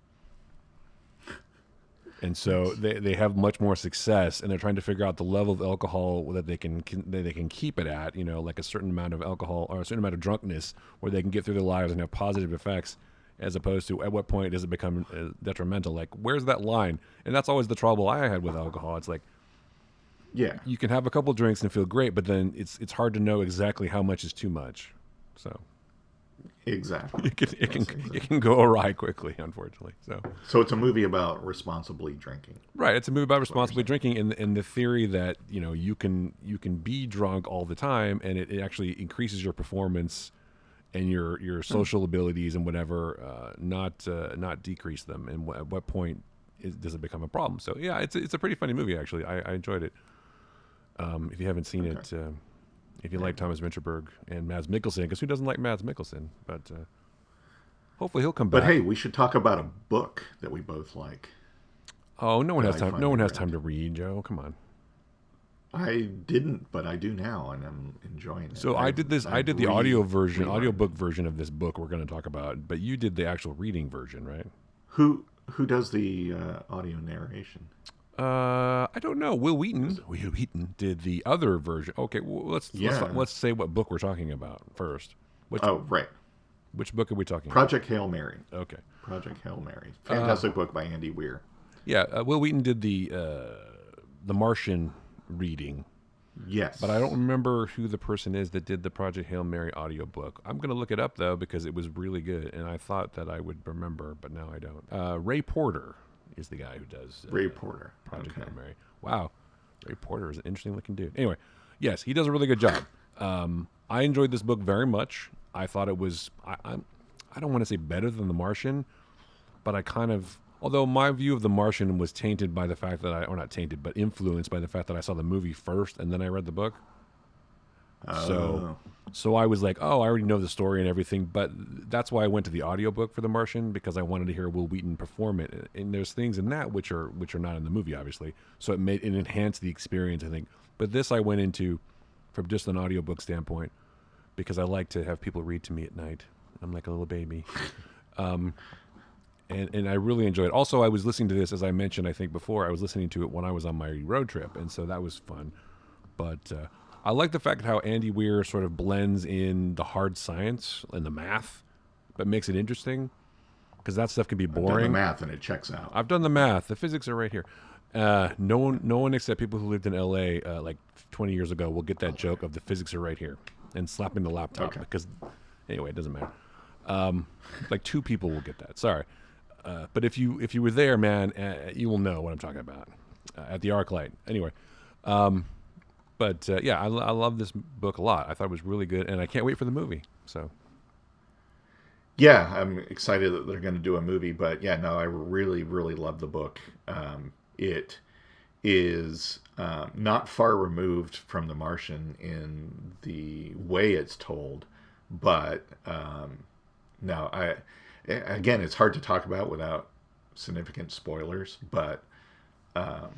A: And so they have much more success, and they're trying to figure out the level of alcohol that they can keep it at, like a certain amount of alcohol or a certain amount of drunkenness where they can get through their lives and have positive effects, as opposed to at what point does it become detrimental? Like, where's that line? And that's always the trouble I had with alcohol. It's like,
B: yeah, you
A: can have a couple drinks and feel great, but then it's hard to know exactly how much is too much. So.
B: Exactly.
A: It can go awry quickly, unfortunately.
B: So it's a movie about responsibly drinking.
A: Right. It's a movie about responsibly drinking, and the theory that you can be drunk all the time, and it actually increases your performance and your social abilities and whatever, not decrease them. And at what point does it become a problem? So yeah, it's a pretty funny movie actually. I enjoyed it. If you haven't seen it. if you like Thomas Vinterberg and Mads Mikkelsen, because who doesn't like Mads Mikkelsen? But hopefully he'll come
B: But
A: back.
B: hey, we should talk about a book that we both like.
A: Oh, no one
B: That
A: has
B: I
A: time. No
B: finally
A: one has
B: read.
A: time to read, Joe. Come on.
B: I didn't, but I do now, and I'm enjoying it.
A: So I did this. I
B: I've
A: did the audio version,
B: relearned.
A: audiobook version of this book we're going to talk about. But you did the actual reading version, right?
B: Who does the audio narration?
A: I don't know. Will Wheaton did the other version. Okay, well, let's say what book we're talking about first.
B: Right.
A: Which book are we talking
B: Project Hail Mary.
A: Okay.
B: Project Hail Mary. Fantastic book by Andy Weir.
A: Yeah, Will Wheaton did the Martian reading.
B: Yes.
A: But I don't remember who the person is that did the Project Hail Mary audiobook. I'm going to look it up, though, because it was really good, and I thought that I would remember, but now I don't. Ray Porter is the guy who does
B: Ray Porter.
A: Project Hail Mary. Wow. Ray Porter is an interesting-looking dude. Anyway, yes, he does a really good job. I enjoyed this book very much. I thought it was, I don't want to say better than The Martian, but I kind of, although my view of The Martian was tainted by the fact that or not tainted, but influenced by the fact that I saw the movie first and then I read the book. So I was like, oh, I already know the story and everything, but that's why I went to the audiobook for The Martian, because I wanted to hear Will Wheaton perform it. And there's things in that which are not in the movie, obviously. So it enhanced the experience, I think. But this I went into from just an audiobook standpoint, because I like to have people read to me at night. I'm like a little baby. And I really enjoyed it. Also, I was listening to this, as I mentioned, I think before, I was listening to it when I was on my road trip, and so that was fun. But I like the fact how Andy Weir sort of blends in the hard science and the math, but makes it interesting, because that stuff can be boring.
B: I've done the math, and it checks out.
A: I've done the math. The physics are right here. No one except people who lived in L.A. Like 20 years ago will get that joke of the physics are right here and slapping the laptop. Because anyway, it doesn't matter. Like 2 people will get that. Sorry. But if you were there, man, you will know what I'm talking about at the ArcLight. Anyway, yeah, I love this book a lot. I thought it was really good, and I can't wait for the movie. So,
B: yeah, I'm excited that they're going to do a movie. But yeah, no, I really, really love the book. It is not far removed from The Martian in the way it's told, but no, again, it's hard to talk about without significant spoilers, but
A: I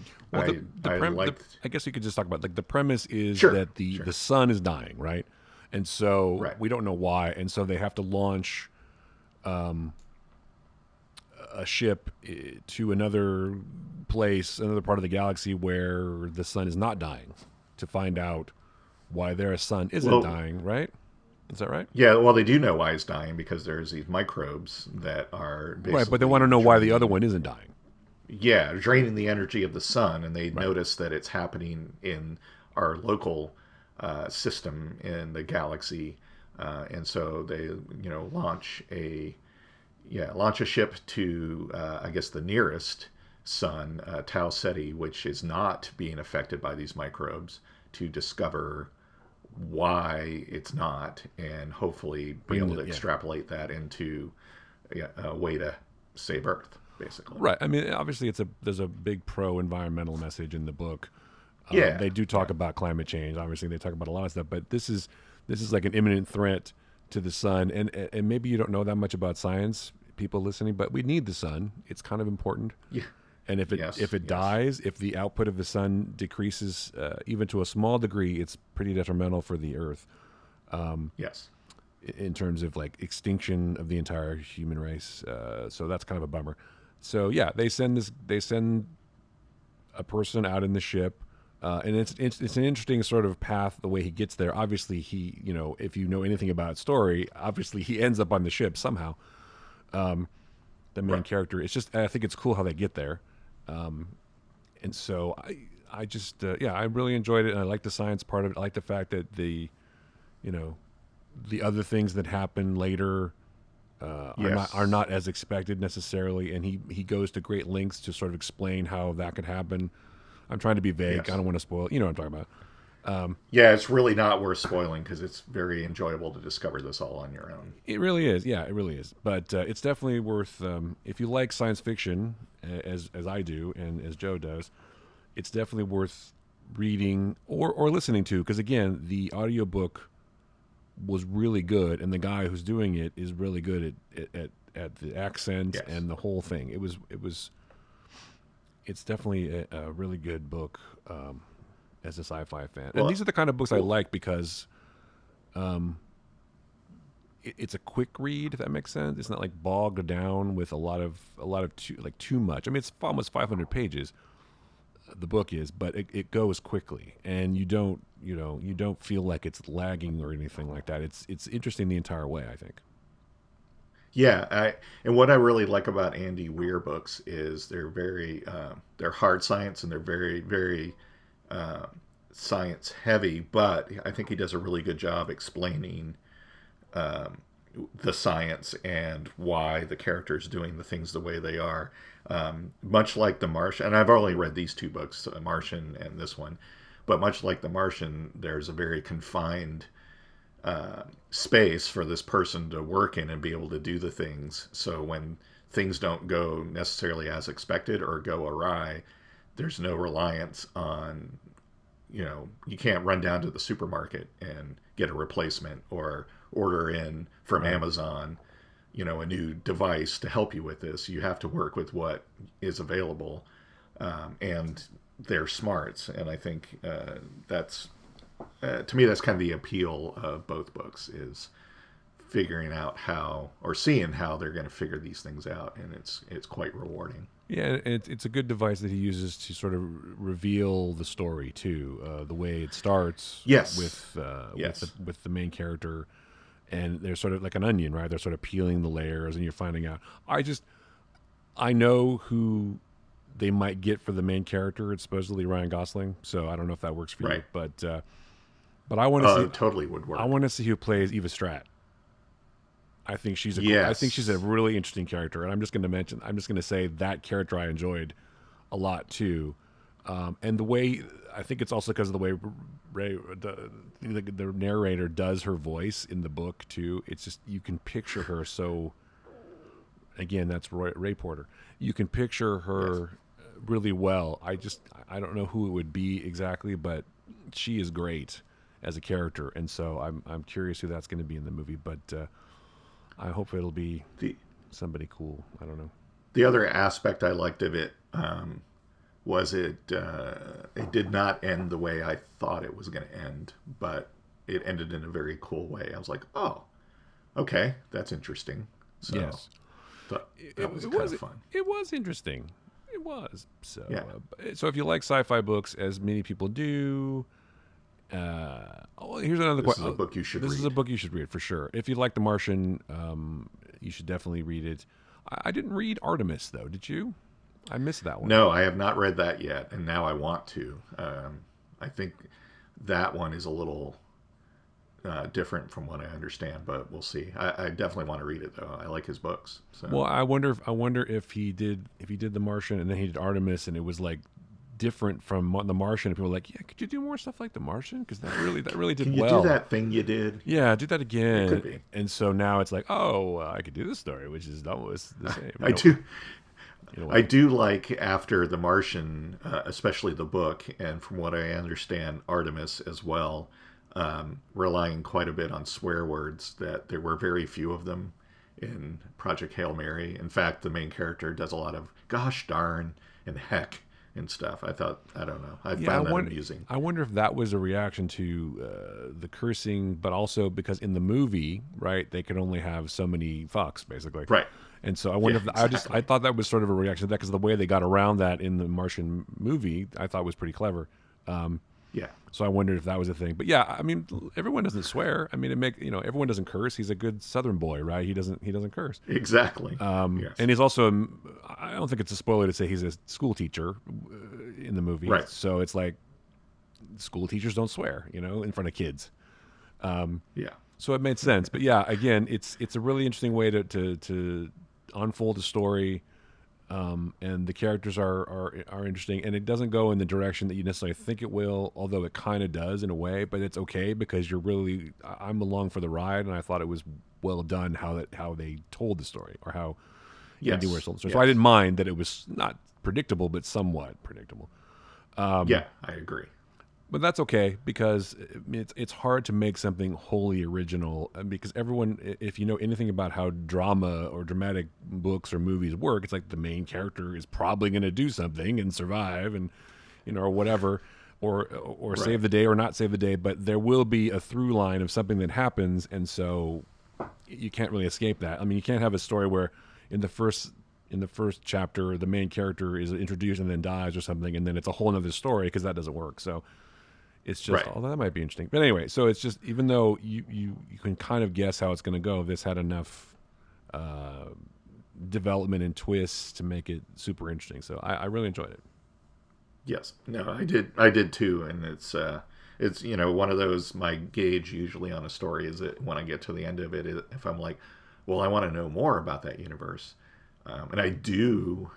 A: guess you could just talk about, like, the premise is that the sun is dying, right? And so we don't know why, and so they have to launch a ship to another place, another part of the galaxy where the sun is not dying, to find out why their sun isn't dying, right? Is that right?
B: Yeah, well, they do know why it's dying, because there's these microbes that are basically
A: right, but they want to know why the other one isn't dying.
B: Yeah, draining the energy of the sun, and they notice that it's happening in our local system in the galaxy, and so they, launch a ship to I guess the nearest sun, Tau Ceti, which is not being affected by these microbes, to discover why it's not, and hopefully be able to extrapolate that into a way to save Earth, basically.
A: Right. I mean, obviously, there's a big pro-environmental message in the book. They do talk about climate change. Obviously, they talk about a lot of stuff, but this is like an imminent threat to the sun. And maybe you don't know that much about science, people listening, but we need the sun. It's kind of important.
B: Yeah.
A: And if it dies, if the output of the sun decreases even to a small degree, it's pretty detrimental for the Earth.
B: Yes.
A: In terms of, like, extinction of the entire human race. So that's kind of a bummer. So yeah, they send a person out in the ship, and it's an interesting sort of path the way he gets there. Obviously, he, if you know anything about story, obviously he ends up on the ship somehow. The main character. It's just, I think it's cool how they get there. And so I just I really enjoyed it, and I like the science part of it. I like the fact that the other things that happen later are not as expected necessarily, and he goes to great lengths to sort of explain how that could happen. I'm trying to be vague. Yes. I don't want to spoil. You know what I'm talking about.
B: It's really not worth spoiling, because it's very enjoyable to discover this all on your own.
A: It really is. Yeah, it really is. But it's definitely worth, if you like science fiction, as I do and as Joe does, it's definitely worth reading or listening to, because again, the audiobook was really good, and the guy who's doing it is really good at the accent
B: Yes.
A: and the whole thing. It's definitely a really good book as a sci-fi fan. And these are the kind of books I like because it's a quick read, if that makes sense. It's not like bogged down with a lot of too much. I mean, it's almost 500 pages. The book is, but it goes quickly, and you don't feel like it's lagging or anything like that. It's interesting the entire way, I think.
B: Yeah, and what I really like about Andy Weir books is they're hard science, and they're very uh, science heavy. But I think he does a really good job explaining the science and why the characters doing the things the way they are. Much like The Martian, and I've only read these two books, Martian and this one, but much like The Martian, there's a very confined space for this person to work in and be able to do the things. So when things don't go necessarily as expected or go awry, there's no reliance on, you can't run down to the supermarket and get a replacement or order in from Amazon, a new device to help you with this. You have to work with what is available, and their smarts. And I think that's to me, that's kind of the appeal of both books, is figuring out how, or seeing how they're going to figure these things out, and it's quite rewarding.
A: Yeah, it's a good device that he uses to sort of reveal the story too. The way it starts,
B: Yes.
A: with the main character, and they're sort of like an onion, right? They're sort of peeling the layers, and you're finding out. I know who they might get for the main character. It's supposedly Ryan Gosling, so I don't know if that works for you, but I want to see.
B: It totally would work.
A: I want to see who plays Eva Stratt. I think she's I think she's a really interesting character, and I'm just going to say that character I enjoyed a lot too, and the way, I think it's also because of the way the narrator does her voice in the book too. It's just, you can picture her so. Again, that's Ray Porter. You can picture her really well. I don't know who it would be exactly, but she is great as a character, and so I'm curious who that's going to be in the movie, but. I hope it'll be somebody cool. I don't know.
B: The other aspect I liked of it was it did not end the way I thought it was going to end, but it ended in a very cool way. I was like, oh, okay, that's interesting. So
A: yes.
B: That was kind of fun.
A: It was interesting. It was. So,
B: yeah.
A: So if you like sci-fi books, as many people do, here's another question.
B: This is a book you should read.
A: This is a book you should read for sure. If you like The Martian, you should definitely read it. I didn't read Artemis, though. Did you? I missed that one.
B: No, I have not read that yet, and now I want to. I think that one is a little different from what I understand, but we'll see. I definitely want to read it, though. I like his books. So.
A: Well, I wonder if he did The Martian and then he did Artemis, and it was like different from The Martian, and people were like, yeah, could you do more stuff like The Martian, because that really did well.
B: Can you do that thing you did?
A: Yeah, do that again.
B: It could be.
A: And so now it's like, I could do this story, which is almost the same.
B: I do like, after The Martian, especially the book, and from what I understand, Artemis as well, relying quite a bit on swear words, that there were very few of them in Project Hail Mary. In fact, the main character does a lot of gosh darn and heck and stuff. I don't know. I found that amusing.
A: I wonder if that was a reaction to the cursing, but also because in the movie, right, they could only have so many fucks, basically.
B: Right.
A: And so I wonder if I thought that was sort of a reaction to that, because the way they got around that in the Martian movie, I thought was pretty clever.
B: Yeah.
A: So I wondered if that was a thing. But yeah, I mean, everyone doesn't swear. I mean, everyone doesn't curse. He's a good Southern boy, right? He doesn't curse.
B: Exactly.
A: Yes. And he's also, I don't think it's a spoiler to say he's a school teacher in the movie.
B: Right.
A: So it's like, school teachers don't swear, in front of kids.
B: Yeah.
A: So it made sense. But yeah, again, it's a really interesting way to unfold a story. And the characters are interesting, and it doesn't go in the direction that you necessarily think it will, although it kind of does in a way, but it's okay, because I'm along for the ride, and I thought it was well done how they told the story, or how Andy Weir told the story.
B: Yes.
A: So I didn't mind that it was not predictable, but somewhat predictable.
B: Yeah, I agree.
A: But that's okay because it's hard to make something wholly original because everyone, if you know anything about how drama or dramatic books or movies work, it's like the main character is probably going to do something and survive and or whatever, or save the day or not save the day. But there will be a through line of something that happens, and so you can't really escape that. I mean, you can't have a story where in the first chapter the main character is introduced and then dies or something, and then it's a whole other story because that doesn't work. So it's just, although that might be interesting. But anyway, so it's just, even though you can kind of guess how it's going to go, this had enough development and twists to make it super interesting. So I really enjoyed it.
B: Yes, no, I did too, and it's one of those, my gauge usually on a story is that when I get to the end of it, if I'm like, well, I want to know more about that universe, and I do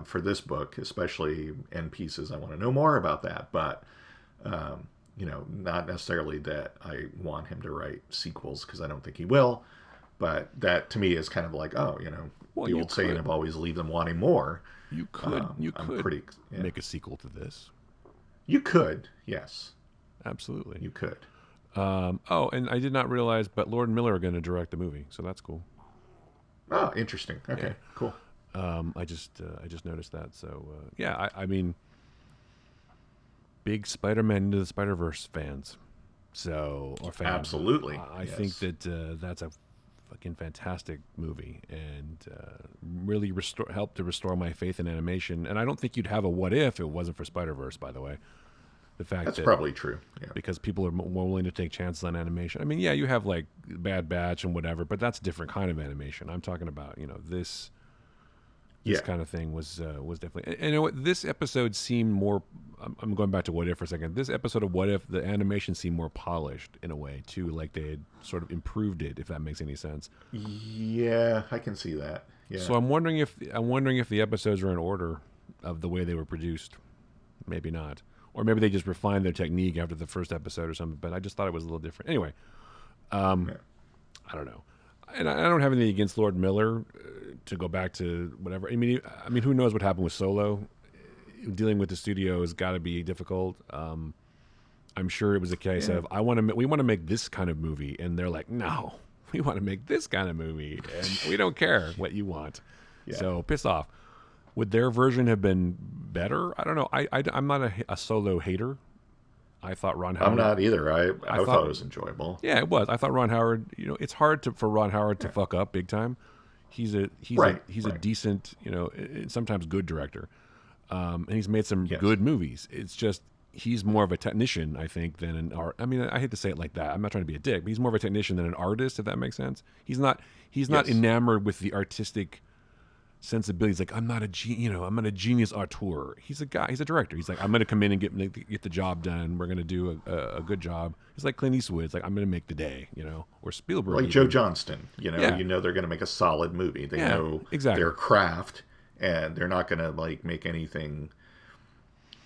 B: for this book, especially end pieces, I want to know more about that, but not necessarily that I want him to write sequels because I don't think he will, but that to me is kind of like, the old saying of always leave them wanting more.
A: You could make a sequel to this.
B: You could, yes.
A: Absolutely.
B: You could.
A: And I did not realize, but Lord and Miller are going to direct the movie, so that's cool.
B: Oh, interesting. Okay, yeah. Cool.
A: I just noticed that. So I mean, big Spider-Man Into the Spider-Verse fans. So
B: absolutely,
A: I think that that's a fucking fantastic movie and really helped to restore my faith in animation. And I don't think you'd have a What If it wasn't for Spider-Verse, by the way. The fact
B: that's probably true. Yeah.
A: Because people are more willing to take chances on animation. I mean, yeah, you have like Bad Batch and whatever, but that's a different kind of animation. I'm talking about, this kind of thing was definitely. And you know what? This episode seemed more. I'm going back to What If for a second. This episode of What If, the animation seemed more polished in a way too, like they had sort of improved it, if that makes any sense.
B: Yeah, I can see that. Yeah.
A: So I'm wondering if the episodes are in order of the way they were produced. Maybe not, or maybe they just refined their technique after the first episode or something. But I just thought it was a little different. Anyway, I don't know. And I don't have anything against Lord Miller. To go back to whatever. I mean, who knows what happened with Solo? Dealing with the studio has got to be difficult. I'm sure it was a case of we want to make this kind of movie, and they're like, no, we want to make this kind of movie, and we don't care what you want. Yeah. So piss off. Would their version have been better? I don't know. I'm not a Solo hater. I thought Ron Howard.
B: I'm not either. I thought it was enjoyable.
A: Yeah, it was. I thought Ron Howard. It's hard for Ron Howard to fuck up big time. He's a decent, sometimes good director, and he's made some good movies. It's just he's more of a technician, I think, than an art. I mean, I hate to say it like that. I'm not trying to be a dick, but he's more of a technician than an artist, if that makes sense. He's not enamored with the artistic sensibilities. Like, I'm not a genius auteur. He's a guy. He's a director. He's like, I'm going to come in and get the job done. We're going to do a good job. It's like Clint Eastwood. It's like, I'm going to make the day, or Spielberg.
B: Like Joe Johnston, they're going to make a solid movie. They know their craft, and they're not going to like make anything,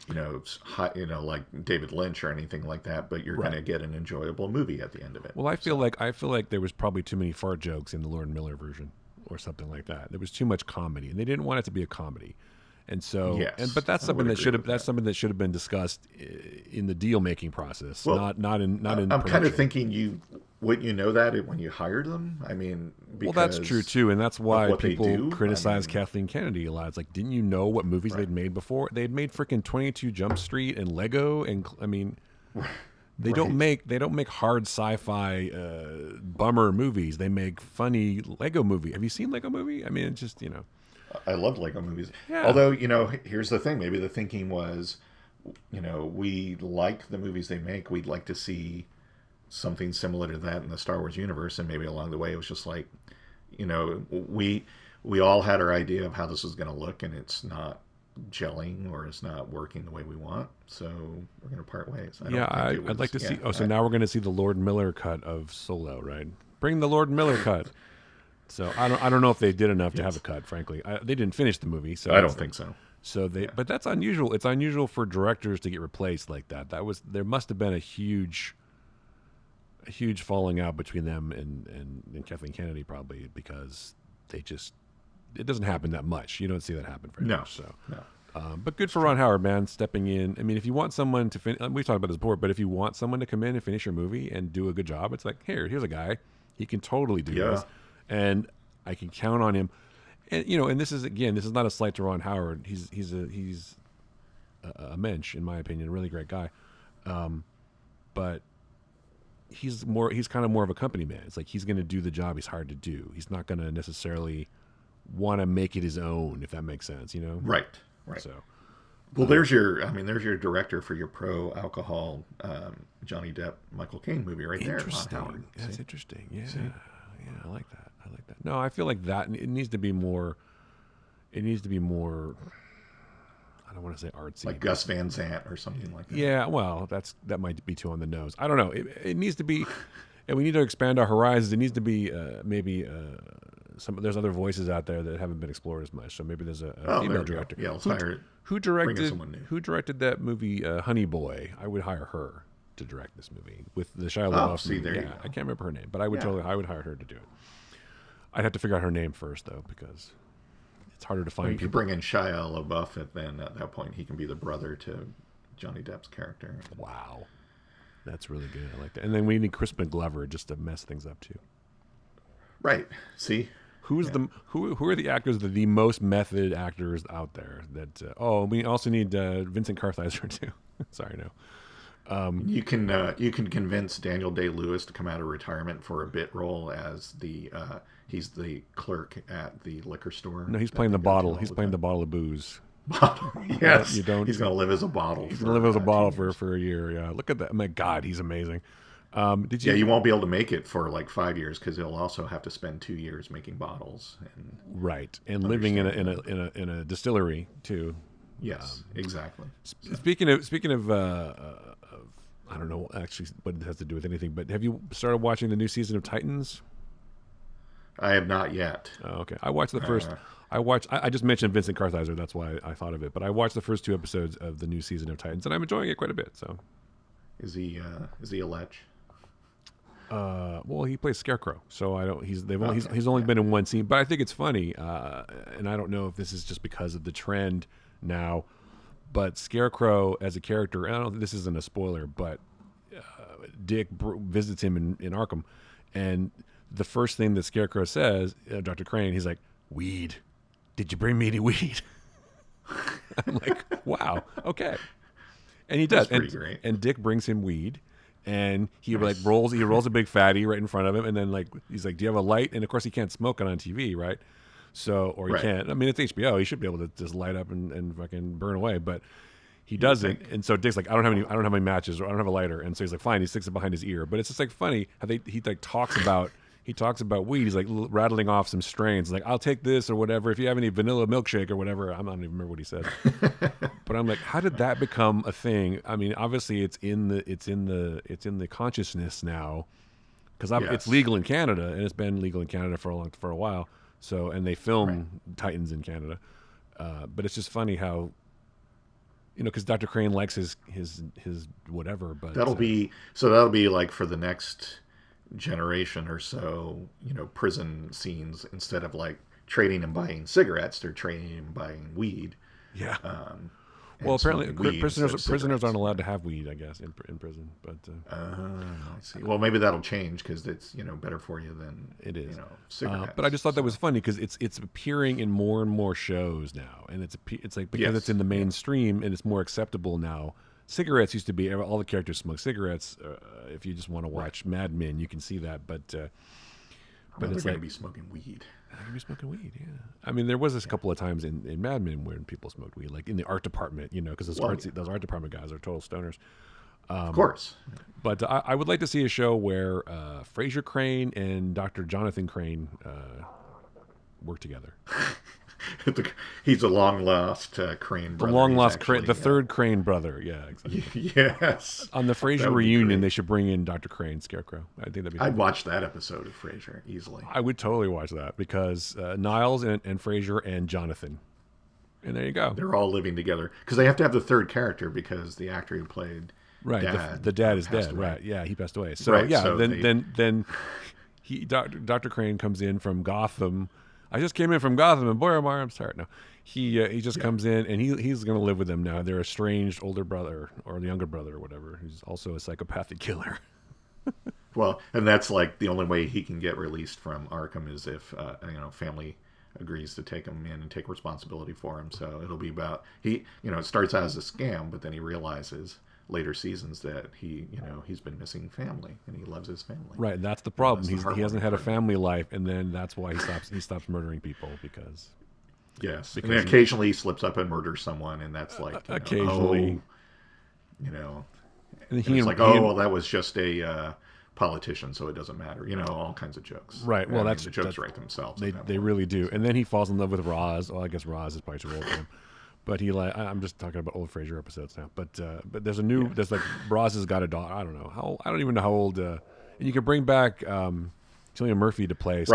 B: like David Lynch or anything like that. But you're going to get an enjoyable movie at the end of it.
A: Well, I feel like there was probably too many fart jokes in the Lord Miller version, or something like that. There was too much comedy, and they didn't want it to be a comedy. And so, but that's something that should have been discussed in the deal making process. Well, not in.
B: I'm kind of thinking wouldn't you know that when you hired them? I mean,
A: well, that's true too, and that's why people criticize Kathleen Kennedy a lot. It's like, didn't you know what movies they'd made before? They had made freaking 22 Jump Street and Lego, and I mean. They don't make hard sci-fi bummer movies. They make funny Lego movie. Have you seen Lego Movie? I mean, it's just
B: I love Lego movies. Yeah. Although here's the thing. Maybe the thinking was, we like the movies they make. We'd like to see something similar to that in the Star Wars universe. And maybe along the way, it was just like, we all had our idea of how this was going to look, and it's not gelling or it's not working the way we want, so we're going to part ways.
A: I'd like to see. So now we're going to see the Lord Miller cut of Solo, right? Bring the Lord Miller cut. So I don't know if they did enough to have a cut. Frankly, they didn't finish the movie, so
B: I don't think so.
A: So but that's unusual. It's unusual for directors to get replaced like that. There must have been a huge falling out between them and Kathleen Kennedy, probably because it doesn't happen that much. You don't see that happen very much. So.
B: No.
A: But good for Ron Howard, man, stepping in. I mean, if you want someone to finish, we've talked about this before, but if you want someone to come in and finish your movie and do a good job, it's like, here's a guy. He can totally do this. And I can count on him. And, and this is not a slight to Ron Howard. He's a mensch, in my opinion, a really great guy. But he's kind of more of a company man. It's like he's going to do the job he's hired to do. He's not going to necessarily want to make it his own, if that makes sense,
B: Right.
A: So,
B: well, there's your director for your pro-alcohol Johnny Depp, Michael Caine movie right there. Ron Howard.
A: That's interesting. Yeah. See? Yeah, I like that. No, I feel like that it needs to be more. I don't want to say artsy,
B: like Gus Van Sant or something like that.
A: Yeah, well, that might be too on the nose. I don't know. It needs to be, and we need to expand our horizons. It needs to be maybe there's other voices out there that haven't been explored as much. So maybe there's a female director.
B: Yeah, let's hire.
A: Who directed that movie Honey Boy? I would hire her to direct this movie with the Shia LaBeouf.
B: See, there you go.
A: I can't remember her name, but I would hire her to do it. I'd have to figure out her name first though, because it's harder to find.
B: You could bring in Shia LaBeouf, and then at that point he can be the brother to Johnny Depp's character.
A: Wow, that's really good. I like that. And then we need Crispin Glover just to mess things up too.
B: Right. See.
A: Who are the actors the most method actors out there? That we also need Vincent Kartheiser too. Sorry, no.
B: You can convince Daniel Day-Lewis to come out of retirement for a bit role as he's the clerk at the liquor store.
A: No, he's playing the bottle. He's playing the bottle of booze.
B: Bottle, yes.
A: You don't.
B: He's going to live as a bottle.
A: He's going to live as a bottle for a year. Yeah, look at that. My God, he's amazing.
B: You won't be able to make it for like 5 years because he'll also have to spend 2 years making bottles
A: and living in a distillery too.
B: Yes, exactly.
A: Speaking of I don't know actually what it has to do with anything, but have you started watching the new season of Titans?
B: I have not yet.
A: Oh, okay. I watched the first. I just mentioned Vincent Kartheiser. That's why I thought of it. But I watched the first 2 episodes of the new season of Titans, and I'm enjoying it quite a bit. So,
B: is he a lech?
A: Well, he plays Scarecrow, so I don't. He's only been in one scene, but I think it's funny, and I don't know if this is just because of the trend now, but Scarecrow as a character, and I don't think this isn't a spoiler, but Dick visits him in Arkham, and the first thing that Scarecrow says, Dr. Crane, he's like, "Weed, did you bring me any weed?" I'm like, wow, okay, and he does,
B: That's pretty great.
A: And Dick brings him weed. And he rolls a big fatty right in front of him, and then he's like, "Do you have a light?" And of course, he can't smoke it on TV, right? So, or he can't. I mean, it's HBO. He should be able to just light up and fucking burn away, but he doesn't. And so Dick's like, "I don't have any matches, or I don't have a lighter." And so he's like, "Fine." He sticks it behind his ear. But it's just like funny how he talks about weed. He's like rattling off some strains, like, "I'll take this or whatever. If you have any vanilla milkshake or whatever." I don't even remember what he said. But I'm like, how did that become a thing? I mean, obviously it's in the consciousness now, because it's legal in Canada, and it's been legal in Canada for a while. So, and they film Titans in Canada, but it's just funny how, because Dr. Crane likes his whatever. But
B: that'll be like for the next generation or so, prison scenes, instead of like trading and buying cigarettes, they're trading and buying weed.
A: Yeah. Well, apparently prisoners aren't allowed to have weed, I guess, in prison. But
B: I see. Well, maybe that'll change because it's better for you than
A: it is.
B: Cigarettes.
A: But I just thought that was funny because it's appearing in more and more shows now, and it's like because it's in the mainstream and it's more acceptable now. Cigarettes used to be all the characters smoke cigarettes. If you just want to watch Mad Men, you can see that. But
B: it's going to be smoking weed.
A: I could be smoking weed, yeah. I mean, there was a couple of times in Mad Men where people smoked weed, like in the art department, because those art department guys are total stoners.
B: Of course.
A: But I would like to see a show where Fraser Crane and Dr. Jonathan Crane work together.
B: He's a long lost Crane brother.
A: The long lost Crane, the third Crane brother. Yeah, exactly.
B: Yes.
A: On the Frasier reunion, they should bring in Dr. Crane, Scarecrow. I think that'd be.
B: I'd watch that episode of Frasier easily.
A: I would totally watch that because Niles and Frasier and Jonathan, and there you go.
B: They're all living together because they have to have the third character because the actor who played
A: the dad is dead.
B: Away.
A: Right? Yeah, he passed away. So then Dr. Crane comes in from Gotham. I just came in from Gotham, and boy, oh my arm's tired. No, he just comes in, and he's going to live with them now. Their estranged older brother or the younger brother or whatever, who's also a psychopathic killer.
B: Well, and that's like the only way he can get released from Arkham is if family agrees to take him in and take responsibility for him. So it'll be about it starts out as a scam, but then he realizes later seasons that he's been missing family and he loves his family.
A: Right, that's the problem. He hasn't had a family life, and then that's why he stops murdering people because.
B: Yes, and then occasionally he slips up and murders someone, and that's like
A: occasionally,
B: and it's like, well, that was just a politician, so it doesn't matter. All kinds of jokes.
A: Right. Well, the
B: jokes write themselves.
A: They really do. And then he falls in love with Roz. Well, I guess Roz is probably too old for him. But I'm just talking about old Frasier episodes now. But there's there's like Roz has got a daughter. I don't know I don't even know how old. And you can bring back Cillian Murphy to play.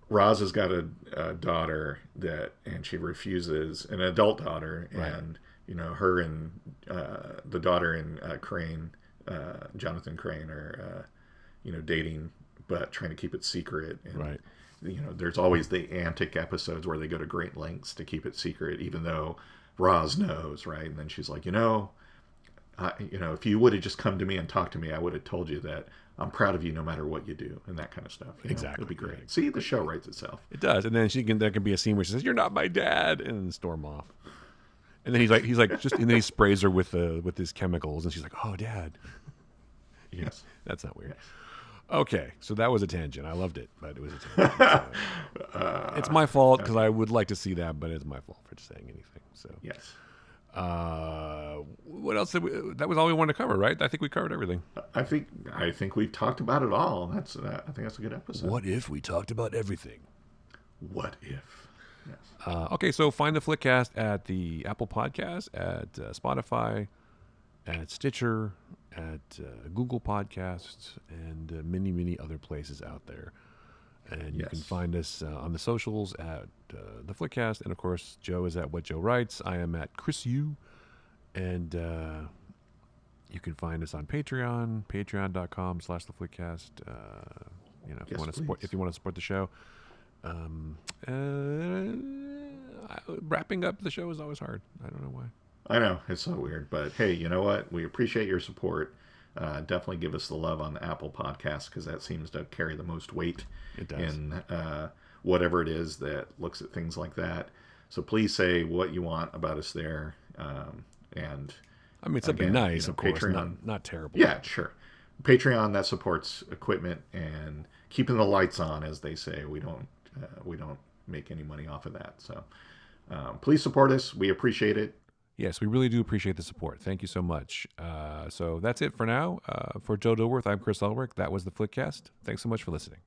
B: Roz has got a daughter and she refuses, an adult daughter,
A: right.
B: And her and the daughter and Crane, Jonathan Crane, are dating, but trying to keep it secret. And,
A: right.
B: There's always the antic episodes where they go to great lengths to keep it secret, even though Roz knows, right? And then she's like, if you would have just come to me and talked to me, I would have told you that I'm proud of you no matter what you do, and that kind of stuff.
A: Exactly.
B: It'd be great. Right. See, the show writes itself.
A: It does. And then there can be a scene where she says, "You're not my dad," and then storm off. And then he's like and then he sprays her with his chemicals, and she's like, "Oh, Dad."
B: Yes.
A: That's not weird. Yes. Okay, so that was a tangent. I loved it, but it was a tangent. So, it's my fault because I would like to see that, but it's my fault for just saying anything. So
B: yes.
A: What else? That was all we wanted to cover, right? I think we covered everything.
B: I think we've talked about it all. I think that's a good episode.
A: What if we talked about everything?
B: What if? Yes.
A: Okay, so find the Flickcast at the Apple Podcast, at Spotify, at Stitcher, at Google Podcasts, and many, many other places out there. And you can find us on the socials at the Flickcast, and of course, Joe is at What Joe Writes. I am at Chris U, and you can find us on Patreon, patreon.com/theflickcast. If you want to support the show. Wrapping up the show is always hard. I don't know why.
B: I know, it's so weird, but hey, you know what? We appreciate your support. Definitely give us the love on the Apple Podcast, because that seems to carry the most weight in whatever it is that looks at things like that. So please say what you want about us there. And
A: I mean, something nice, of course, Patreon, not terrible.
B: Yeah, sure. Patreon, that supports equipment and keeping the lights on, as they say. We don't make any money off of that. So please support us. We appreciate it.
A: Yes, we really do appreciate the support. Thank you so much. So that's it for now. For Joe Dilworth, I'm Chris Elrick. That was the Flickcast. Thanks so much for listening.